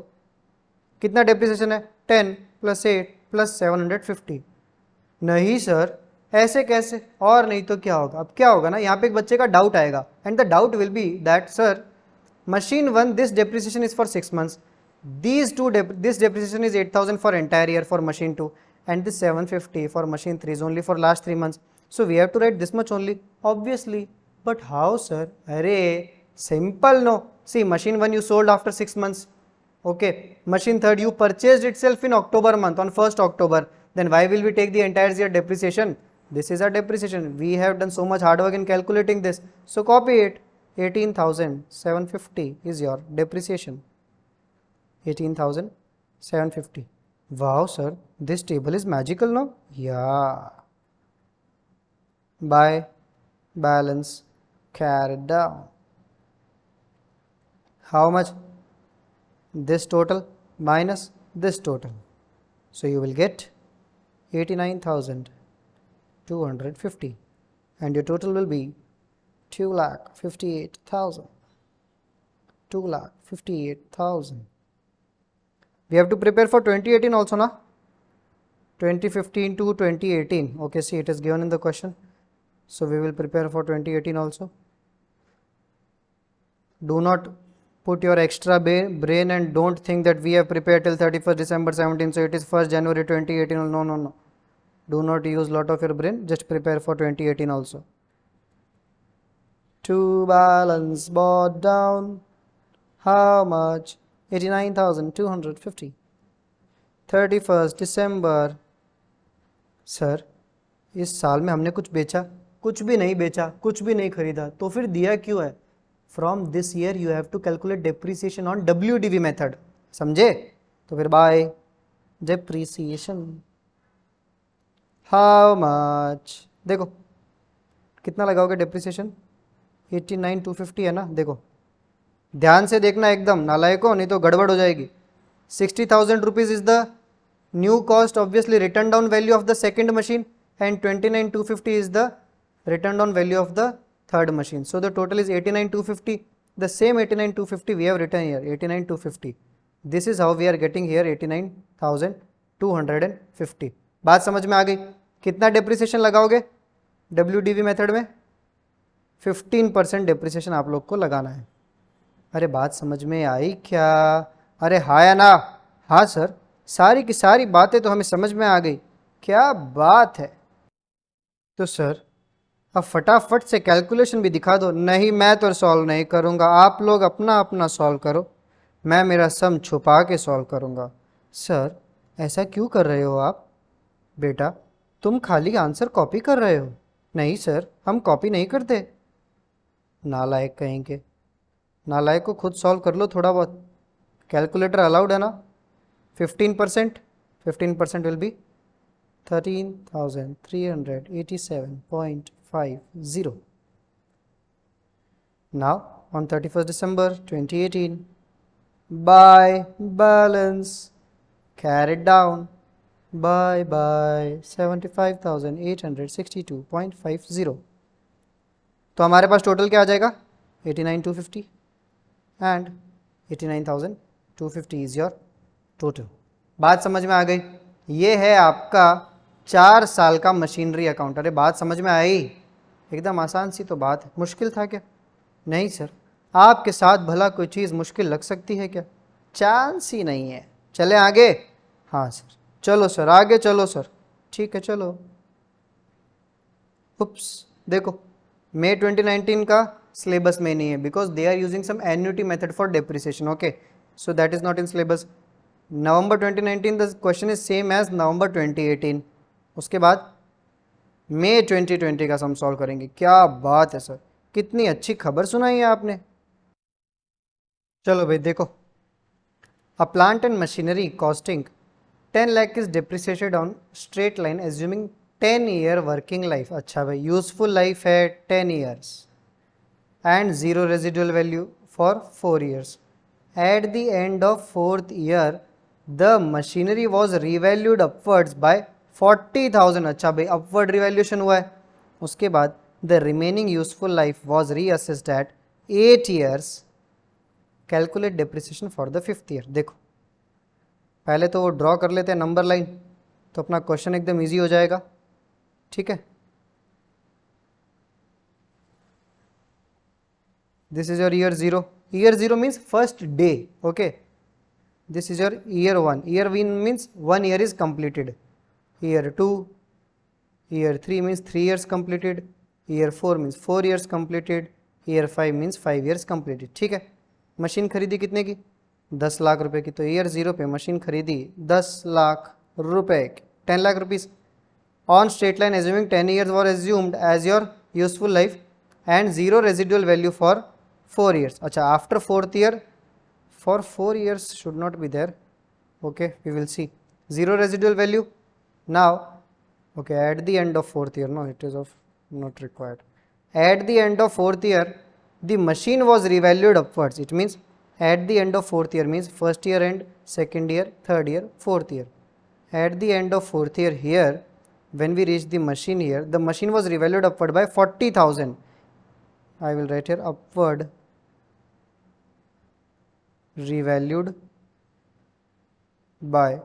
कितना डेप्रिसिएशन है? 10 + 8 + 750. नहीं सर ऐसे कैसे? और नहीं तो क्या होगा? अब क्या होगा ना, यहाँ पे एक बच्चे का डाउट आएगा, and the doubt will be that sir machine 1 this depreciation is for 6 months, this depreciation is 8,000 for entire year for machine 2, and this 750 for machine 3 is only for last 3 months, so we have to write this much only, obviously. But how sir? Array simple. No, see, machine 1 you sold after 6 months, okay. Machine 3 you purchased itself in October month, on 1st October. Then why will we take the entire year depreciation? This is our depreciation. We have done so much hard work in calculating this, so copy it. 18,750 is your depreciation. 18,750. Wow, sir, this table is magical, no? Yeah. Buy, balance, carried down. How much? This total minus this total. So you will get 89,250 and your total will be 2,58,000. 2,58,000. We have to prepare for 2018 also, na? 2015 to 2018. Okay, see, it is given in the question. So we will prepare for 2018 also. Do not put your extra brain and don't think that we have prepared till 31st December 17, so it is 1st January 2018. No. Do not use lot of your brain, just prepare for 2018 also. To balance bought down, how much? 89,250. 31st December. Sir, इस साल में हमने कुछ बेचा? कुछ भी नहीं बेचा, कुछ भी नहीं खरीदा, तो फिर दिया क्यों है? From this year you have to calculate depreciation on WDV method. समझे? तो फिर बाय depreciation. How much? देखो कितना लगाओगे depreciation? 89,250 है ना? देखो ध्यान से देखना एकदम, नालायको, नहीं तो गड़बड़ हो जाएगी. 60,000 rupees is the new cost, obviously written down value of the second machine, and 29,250 is the written down value of the third machine. So the total is 89,250. The same 89,250 we have written here, 89,250. This is how we are getting here 89,250. बात समझ में आ गई? कितना depreciation लगाओगे WDV method में? 15% depreciation आप लोग को लगाना है. अरे बात समझ में आई क्या? अरे हाँ या ना? हाँ सर, सारी की सारी बातें तो हमें समझ में आ गई. क्या बात है. तो सर अब फटाफट से कैलकुलेशन भी दिखा दो. नहीं, मैं तो सॉल्व नहीं करूँगा, आप लोग अपना अपना सॉल्व करो, मैं मेरा सम छुपा के सॉल्व करूँगा. सर ऐसा क्यों कर रहे हो आप? बेटा तुम खाली आंसर कॉपी कर रहे हो. नहीं सर, हम कॉपी नहीं करते. नालायक कहीं के. नालायक को खुद सॉल्व कर लो थोड़ा बहुत. कैलकुलेटर अलाउड है ना? 15% will be 13,387.50. Now on 31st December 2018, buy balance carried down by 75,862.50. तो हमारे पास टोटल क्या आ जाएगा? 89,250 and 89,250 is your total. बात समझ में आ गई? ये है आपका 4 साल का मशीनरी अकाउंट. अरे बात समझ में आई? एकदम आसान सी तो बात है. मुश्किल था क्या? नहीं सर, आपके साथ भला कोई चीज़ मुश्किल लग सकती है क्या? चांस ही नहीं है. चले आगे? हाँ सर. चलो सर आगे चलो सर. ठीक है चलो. उप्स, देखो मई 2019 का सिलेबस में नहीं है because they are using some annuity method for depreciation. Okay, so that is not in syllabus. November 2019 the question is same as November 2018. उसके बाद मई 2020 का सम सॉल्व करेंगे. क्या बात है सर, कितनी अच्छी खबर सुनाई है आपने. चलो भाई देखो, a plant and machinery costing 10 lakh is depreciated on straight line assuming 10 year working life. अच्छा भाई, यूजफुल लाइफ है 10 years and zero residual value for 4 years. At the end of 4th year the machinery was revalued upwards by 40,000. अच्छा भाई, upward revaluation हुआ है. उसके बाद the remaining useful life was reassessed at 8 years. Calculate depreciation for the 5th year. देखो पहले तो वो ड्रॉ कर लेते हैं नंबर लाइन, तो अपना क्वेश्चन एकदम इजी हो जाएगा. ठीक है, this is your year 0. Year 0 means first day. Okay, this is your year 1. year 1 means 1 year is completed. year 2, year 3 means 3 years completed. year 4 means 4 years completed. year 5 means 5 years completed. ठीक है. Machine खरीदी कितने की? 10 लाख रुपए की. तो year 0 पे machine खरीदी 10 लाख रुपए की, 10 lakh rupees. On straight line assuming 10 years were assumed as your useful life and zero residual value for 4 years. अच्छा, after 4th year for 4 years should not be there. Okay, we will see. 0 residual value. Now, okay, at the end of fourth year, no, it is of not required. At the end of fourth year, the machine was revalued upwards. It means at the end of fourth year means first year end, second year, third year, fourth year. At the end of fourth year here, when we reach the machine here, the machine was revalued upward by 40,000. I will write here upward revalued by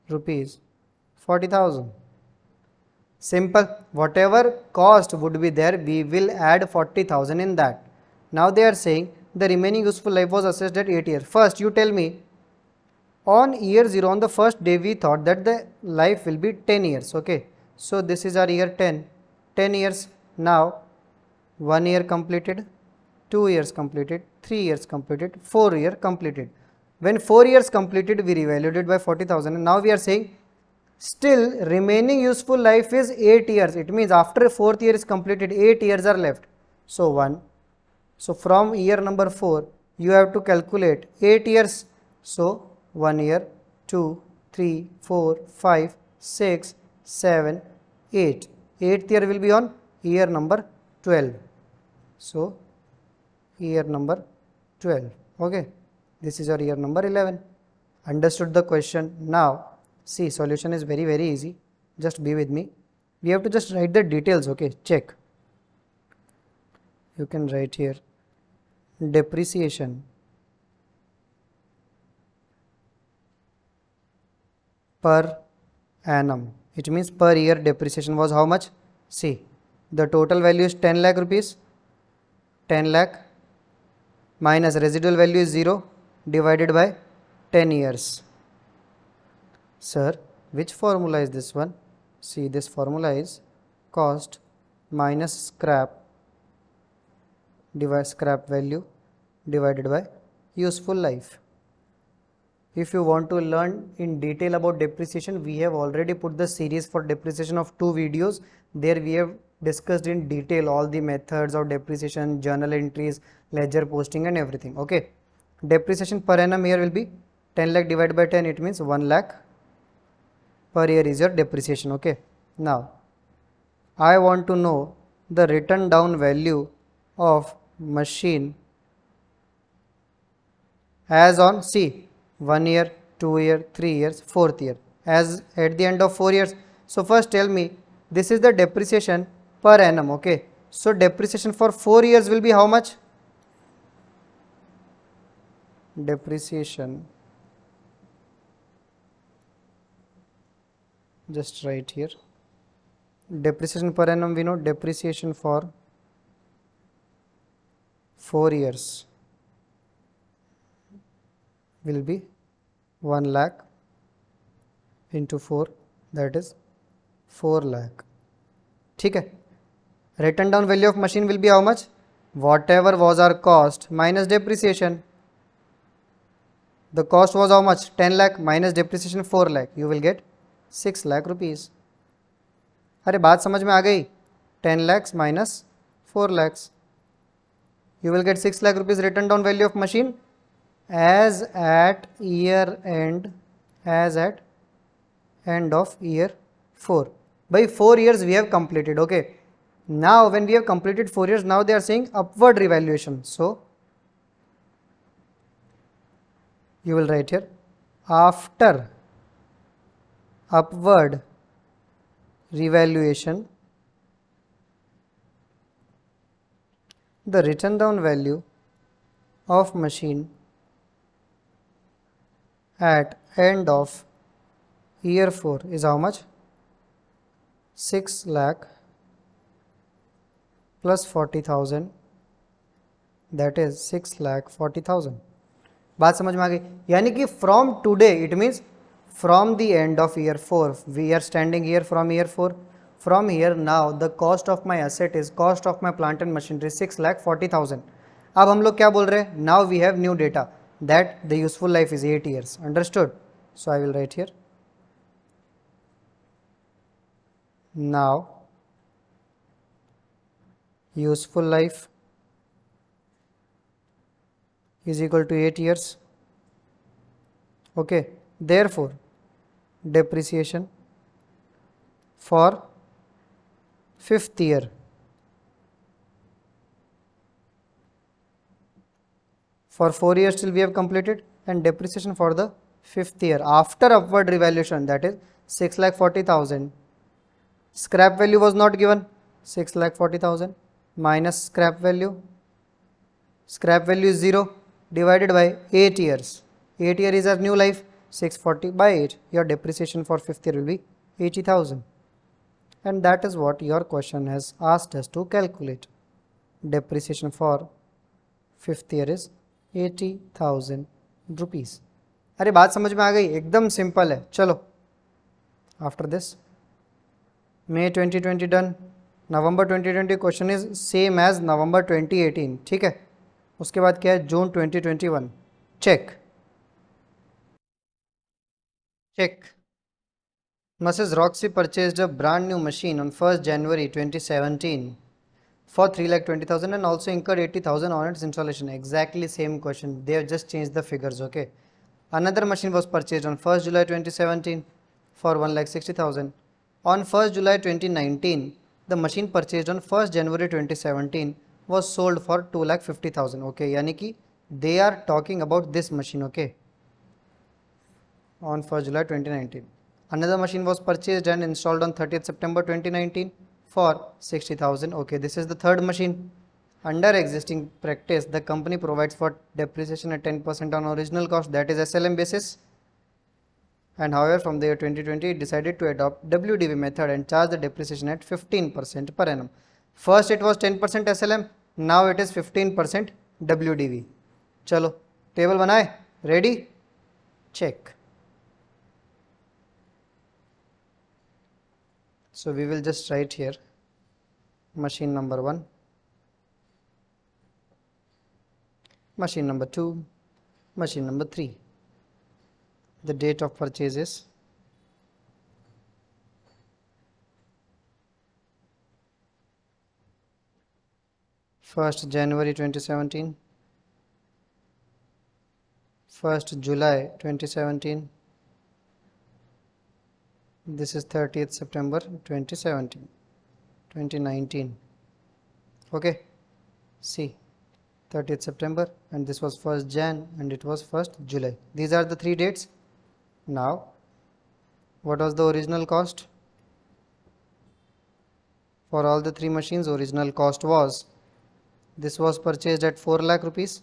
rupees 40,000. Simple. Whatever cost would be there, we will add 40,000 in that. Now they are saying the remaining useful life was assessed at 8 years. First, you tell me, on year 0, on the first day, we thought that the life will be 10 years. Okay. So this is our year 10. 10 years. Now, 1 year completed, 2 years completed, 3 years completed, 4 year completed. When 4 years completed, we revalued it by 40,000. And now we are saying still remaining useful life is 8 years. It means after 4th year is completed, 8 years are left. So 1. So from year number 4, you have to calculate 8 years. So 1 year, 2, 3, 4, 5, 6, 7, 8. 8th year will be on year number 12. So year number 12. Okay. This is our year number 11. Understood the question? Now, see, solution is very, very easy. Just be with me. We have to just write the details. Okay. Check. You can write here depreciation per annum. It means per year depreciation was how much? See, the total value is 10 lakh rupees. 10 lakh minus residual value is 0 divided by 10 years. Sir, which formula is this one? See, this formula is cost minus scrap value divided by useful life. If you want to learn in detail about depreciation, we have already put the series for depreciation of 2 videos. There we have discussed in detail all the methods of depreciation, journal entries, ledger posting and everything. Okay. Depreciation per annum here will be 10 lakh divided by 10. It means 1 lakh per year is your depreciation. Okay. Now, I want to know the written down value of machine as on, see, 1 year, 2 year, 3 years, 4th year, as at the end of 4 years. So first tell me, this is the depreciation per annum. Okay. So depreciation for 4 years will be how much? Depreciation, just write here, depreciation per annum, we know depreciation for 4 years will be 1 lakh into 4, that is 4 lakh. ठीक है. Written down value of machine will be how much? Whatever was our cost minus depreciation. The cost was how much? 10 lakh minus depreciation 4 lakh. You will get 6 lakh rupees. अरे बात समझ में आ गई? 10 lakhs minus 4 lakhs. You will get 6 lakh rupees written down value of machine as at year end, as at end of year 4. By 4 years we have completed. Okay. Now when we have completed 4 years, now they are saying upward revaluation. So you will write here after upward revaluation, the written down value of machine at end of year 4 is how much? 6 lakh plus 40,000, that is 6 lakh 40,000. बात समझ में आ गई? यानी कि from today, it means from the end of year 4, we are standing here from year 4. From here now the cost of my asset is, cost of my plant and machinery 6 lakh 40,000. अब हम लोग क्या बोल रहे हैं? Now we have new data that the useful life is 8 years. Understood? So I will write here. Now useful life is equal to 8 years. Okay. Therefore, depreciation for fifth year. For 4 years till we have completed, and depreciation for the fifth year after upward revaluation, that is 6,40,000. Scrap value was not given, 6,40,000 minus scrap value. Scrap value is 0 divided by 8 years. 8 year is our new life. 640 by 8. Your depreciation for fifth year will be 80,000. And that is what your question has asked us to calculate. Depreciation for fifth year is 80,000 rupees. अरे बात समझ में आ गई, एकदम simple है. चलो, after this May 2020 done. November 2020 question is same as November 2018. ठीक है. उसके बाद क्या है, June 2021. Check Mrs. Roxy purchased a brand new machine on 1st January 2017 for 3,20,000 and also incurred 80,000 on its installation. Exactly same question. They have just changed the figures. Okay. Another machine was purchased on 1st July 2017 for 1,60,000. On 1st July 2019, the machine purchased on 1st January 2017 was sold for 2,50,000. Okay. Yani ki they are talking about this machine. Okay. On 1st July 2019. Another machine was purchased and installed on 30th September 2019 for 60,000. Okay, this is the third machine. Under existing practice, the company provides for depreciation at 10% on original cost, that is SLM basis. And however, from the year 2020, it decided to adopt WDV method and charge the depreciation at 15% per annum. First it was 10% SLM, now it is 15% WDV. Chalo, table बनाए, ready? Check. So we will just write here machine number 1, machine number 2, machine number 3. The date of purchase is 1st January 2017, 1st July 2017. This is 30th September 2019. Okay, see, 30th September, and this was 1st Jan and it was 1st July. These are the 3 dates. Now, what was the original cost? For all the 3 machines, original cost was, this was purchased at 4 lakh rupees.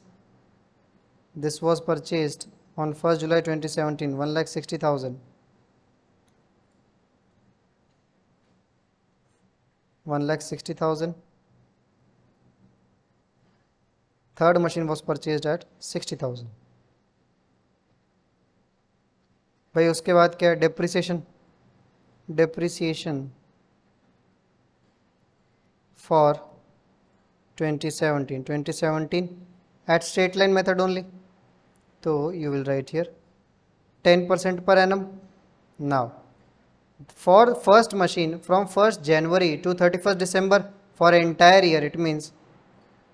This was purchased on 1st July 2017, 1,60,000. 1,60,000. Third machine was purchased at 60,000. भाई उसके बाद क्या है, depreciation for 2017 at straight line method only. So you will write here 10% per annum. Now for first machine from 1st January to 31st December for entire year, it means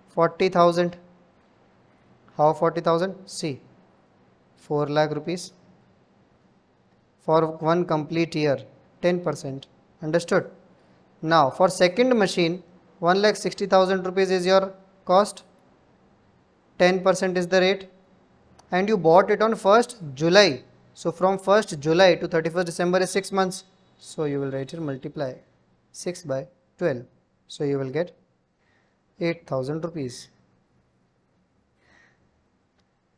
40,000. How 40,000? See, 4 lakh rupees for one complete year, 10%. Understood? Now for second machine, 1,60,000 rupees is your cost, 10% is the rate, and you bought it on 1st July. So from 1st July to 31st December is 6 months. So you will write here multiply 6 by 12. So you will get 8,000 rupees.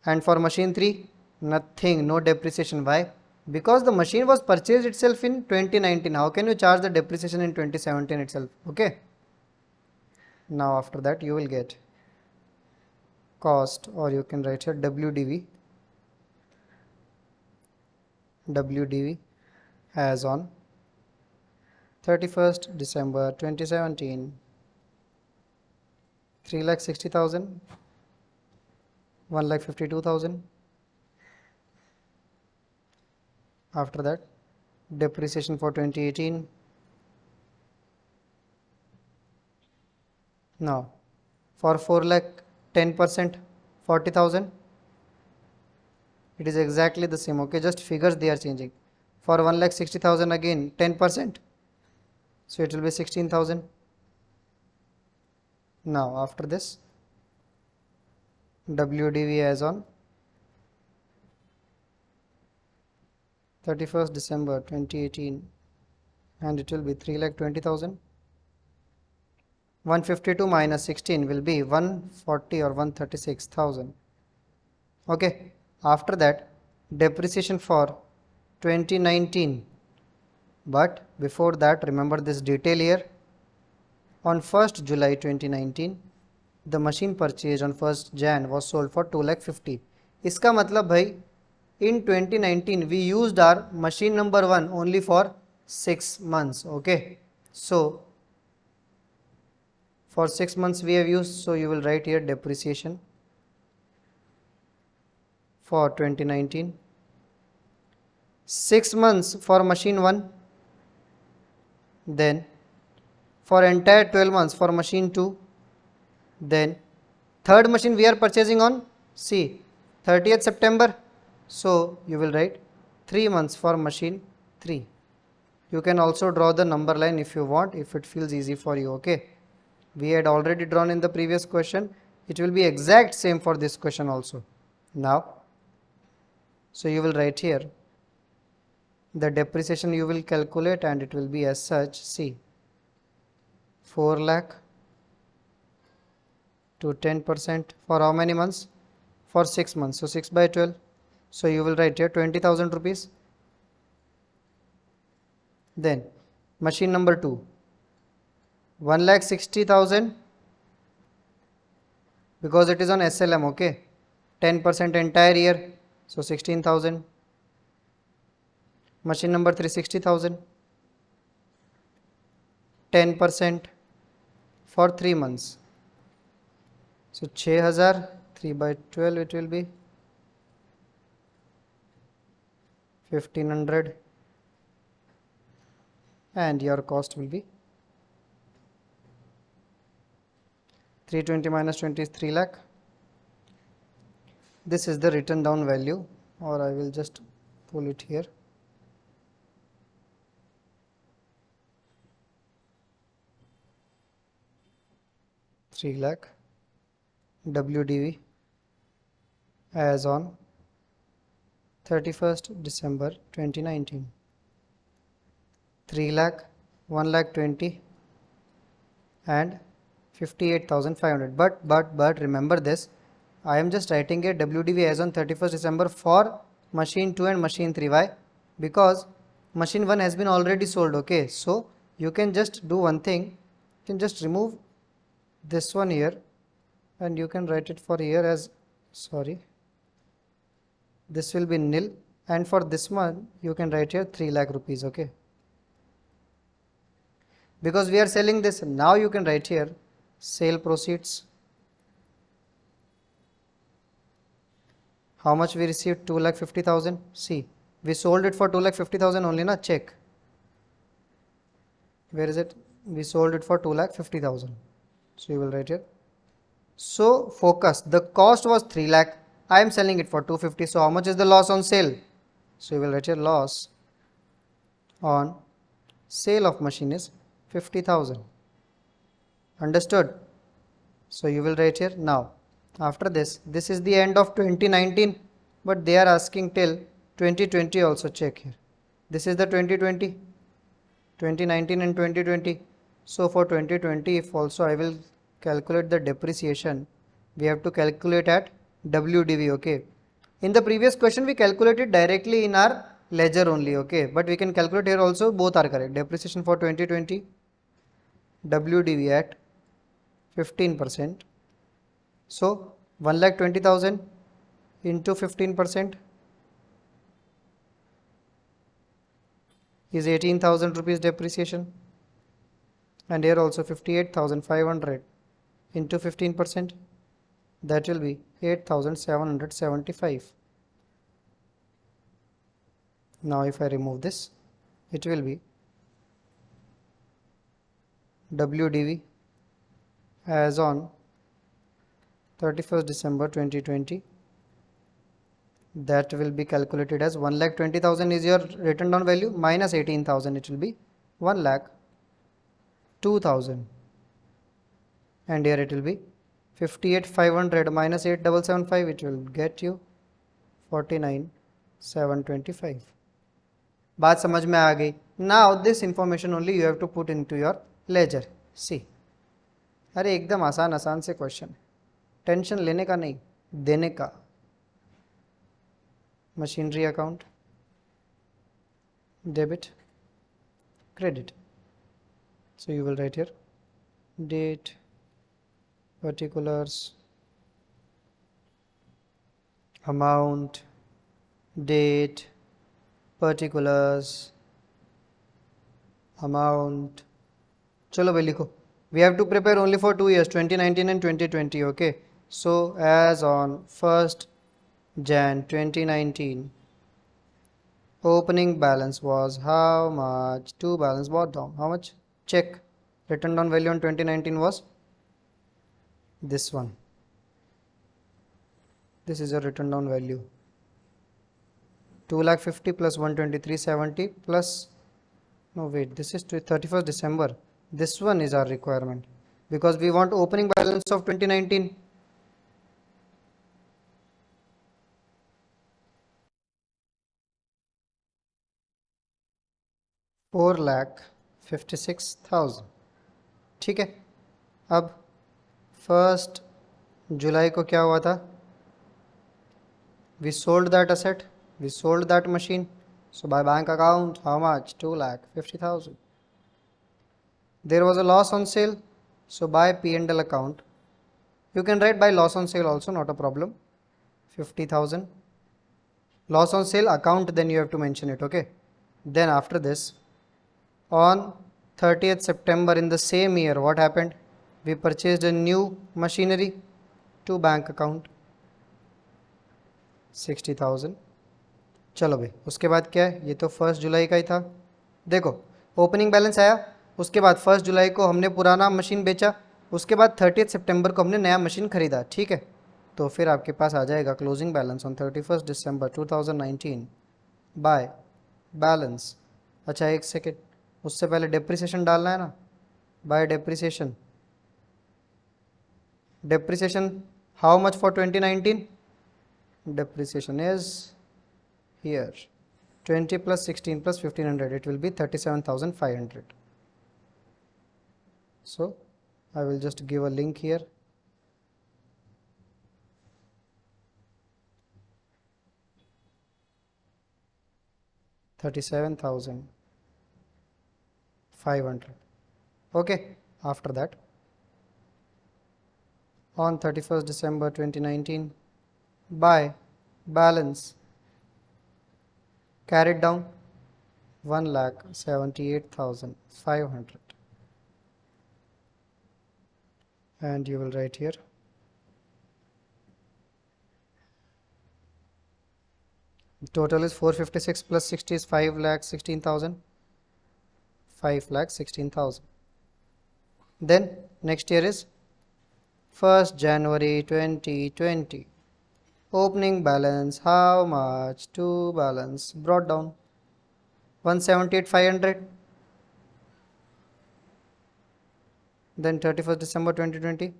And for machine 3, nothing, no depreciation. Why? Because the machine was purchased itself in 2019. How can you charge the depreciation in 2017 itself? Okay. Now after that you will get cost, or you can write here WDV as on 31st December 2017, 3,60,000, 1,52,000. After that, depreciation for 2018. Now, for 4 lakh, 10%, 40,000. It is exactly the same. Okay, just figures they are changing. For 1,60,000 again 10%. So it will be 16,000. Now after this, WDV as on 31st December 2018, and it will be 3,20,000. 152 minus 16 will be 140 or 136,000. Okay. After that, depreciation for 2019. But before that, remember this detail here. On 1st July 2019, the machine purchased on 1st Jan was sold for 2,50,000. इसका मतलब भाई, in 2019 we used our machine number 1 only for 6 months. Okay. So for 6 months we have used, so you will write here depreciation for 2019. 6 months for machine 1, then for entire 12 months for machine 2, then third machine we are purchasing on 30th September, so you will write 3 months for machine 3. You can also draw the number line if you want, if it feels easy for you. Okay, we had already drawn in the previous question, it will be exact same for this question also. Now, so you will write here the depreciation you will calculate, and it will be as such. 4 lakh to 10% for how many months? For 6 months. So 6 by 12. So you will write here 20,000 rupees. Then machine number 2, 1,60,000, because it is on SLM. Okay, 10% entire year, so 16,000. Machine number 3, 60,000, 10% for 3 months, so 6,000. 3 by 12 it will be 1,500, and your cost will be 320 minus 20 is 3 lakh. This is the written down value, or I will just pull it here. $3 lakh WDV as on 31st December 2019. 3 lakh, 1,20,000 and 58,500. But remember this, I am just writing a WDV as on 31st December for machine 2 and machine 3. Why? Because machine 1 has been already sold. Okay, so you can just do one thing, you can just remove this one here, and you can write it for here as, this will be nil, and for this one you can write here 3 lakh rupees. Okay, because we are selling this. Now you can write here sale proceeds. How much we received? 2,50,000. See, we sold it for 2,50,000 only, na? Check. Where is it? We sold it for 2,50,000. So you will write here. So focus. The cost was 3 lakh. I am selling it for 250. So how much is the loss on sale? So you will write here loss on sale of machine is 50,000. Understood? So you will write here. Now after this, this is the end of 2019, but they are asking till 2020 also. Check here. This is the 2020, 2019 and 2020. So for 2020, if also I will calculate the depreciation, we have to calculate at WDV. Okay, in the previous question we calculated directly in our ledger only. Okay, but we can calculate here also, both are correct. Depreciation for 2020, WDV at 15%. So 1,20,000 into 15% is 18,000 rupees depreciation, and here also 58,500 into 15%, that will be 8,775. Now if I remove this, it will be WDV as on 31st December 2020, that will be calculated as 1,20,000 is your written down value minus 18,000, it will be 1,02,000, and here it will be 58,500 minus 8,775, it will get you 49,725. बात समझ में आ गई? Now this information only you have to put into your ledger. See, अरे एकदम आसान आसान से क्वेश्चन, टेंशन लेने का नहीं, देने का. Machinery account, debit, credit. So you will write here date, particulars, amount, date, particulars, amount. चलो भाई लिखो. We have to prepare only for 2 years, 2019 and 2020. Okay. So as on 1st Jan 2019, opening balance was how much? To balance brought down. How much? Check. Written down value on 2019 was this one. This is your written down value. 2,50,000 plus 123,70 plus, no wait, this is 31st December. This one is our requirement because we want opening balance of 2019. $4,56,000. ठीक है. अब 1st जुलाई को क्या हुआ था? We sold that asset, we sold that machine. So by bank account, how much? 2,50,000. There was a loss on sale. So by P&L account, you can write by loss on sale also, not a problem. 50,000. Loss on sale account, then you have to mention it. Okay. Then after this, on 30th September in the same year, what happened? We purchased a new machinery to bank account, 60,000. चलो भाई, उसके बाद क्या है? ये तो 1 जुलाई का ही था. देखो, ओपनिंग बैलेंस आया, उसके बाद 1 जुलाई को हमने पुराना मशीन बेचा, उसके बाद 30th सितंबर को हमने नया मशीन खरीदा. ठीक है, तो फिर आपके पास आ जाएगा closing balance on 31st December 2019 by balance. अच्छा एक सेकेंड, उससे पहले डेप्रिसिएशन डालना है ना. Bye depreciation, depreciation how much for 2019? Depreciation is here 20 plus 16 plus 1500, it will be 37,500. So I will just give a link here. $37,500. Okay. After that, on 31st December 2019, by balance carried down 1,78,500, and you will write here total is 456 plus 60 is 5,16,000, 5,16,000. Then next year is 1st January 2020. Opening balance, how much? To balance brought down 178,500. Then 31st December 2020.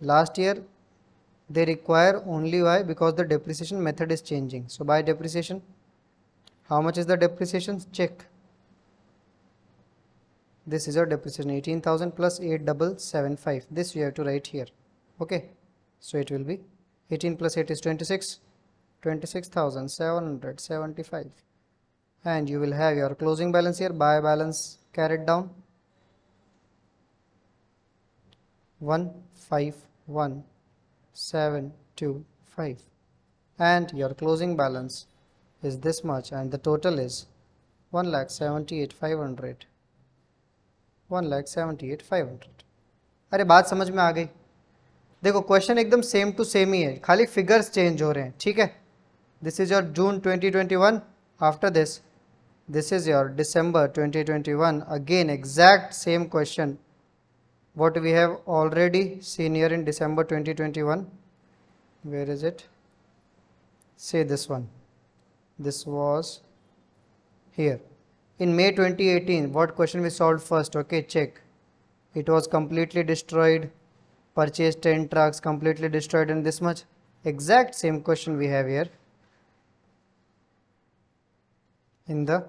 Last year they require only why? Because the depreciation method is changing. So by depreciation, how much is the depreciation? Check. This is your depreciation, 18,000 plus 8,775. This you have to write here. Okay. So it will be 18 plus 8 is 26, 26,775, and you will have your closing balance here. By balance carried down 151,725, and your closing balance is this much, and the total is 1,78,500. 1,78,500. अरे बात समझ में आ गई? देखो question एकदम same to same ही है, खाली फिगर्स चेंज हो रहे हैं. ठीक है, this is your June 2021. After this is your December 2021. Again exact same question what we have already seen here in December 2021. Where is it? Say this one. This was here. In May 2018, what question we solved first? Okay, check. It was completely destroyed. Purchased 10 trucks, completely destroyed, and this much. Exact same question we have here in the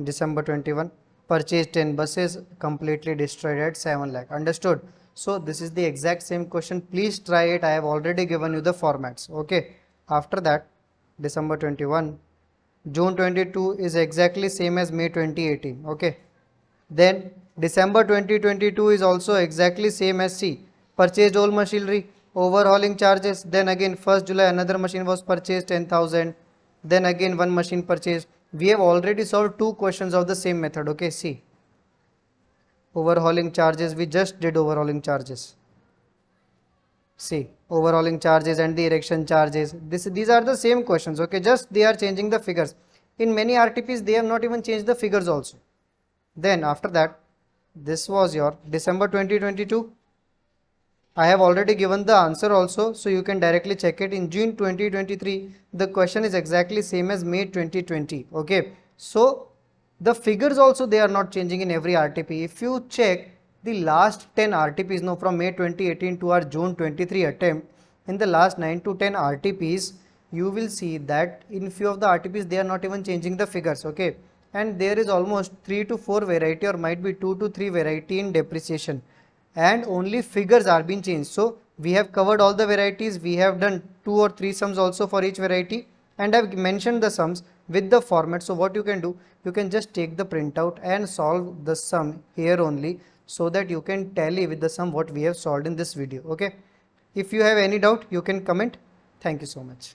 December 21. Purchased 10 buses, completely destroyed at 7 lakh. Understood? So this is the exact same question. Please try it. I have already given you the formats. Okay. After that, December 21. June 22 is exactly same as May 2018. Okay. Then December 2022 is also exactly same as C. Purchased all machinery, overhauling charges. Then again 1st July another machine was purchased 10,000. Then again one machine purchased. We have already solved 2 questions of the same method. Okay, see. Overhauling charges, we just did overhauling charges. See, overhauling charges and the erection charges. These are the same questions. Okay, just they are changing the figures. In many RTPs, they have not even changed the figures also. Then after that, this was your December 2022. I have already given the answer also, so you can directly check it. In June 2023, the question is exactly same as May 2020. Okay, so the figures also they are not changing in every RTP. If you check the last 10 RTPs now from May 2018 to our June 23 attempt, in the last 9 to 10 RTPs, you will see that in few of the RTPs they are not even changing the figures. Okay, and there is almost 3 to 4 variety or might be 2 to 3 variety in depreciation, and only figures are being changed. So we have covered all the varieties. We have done 2 or 3 sums also for each variety, and I've mentioned the sums with the format. So what you can do, you can just take the printout and solve the sum here only, so that you can tally with the sum what we have solved in this video. Okay, if you have any doubt, you can comment. Thank you so much.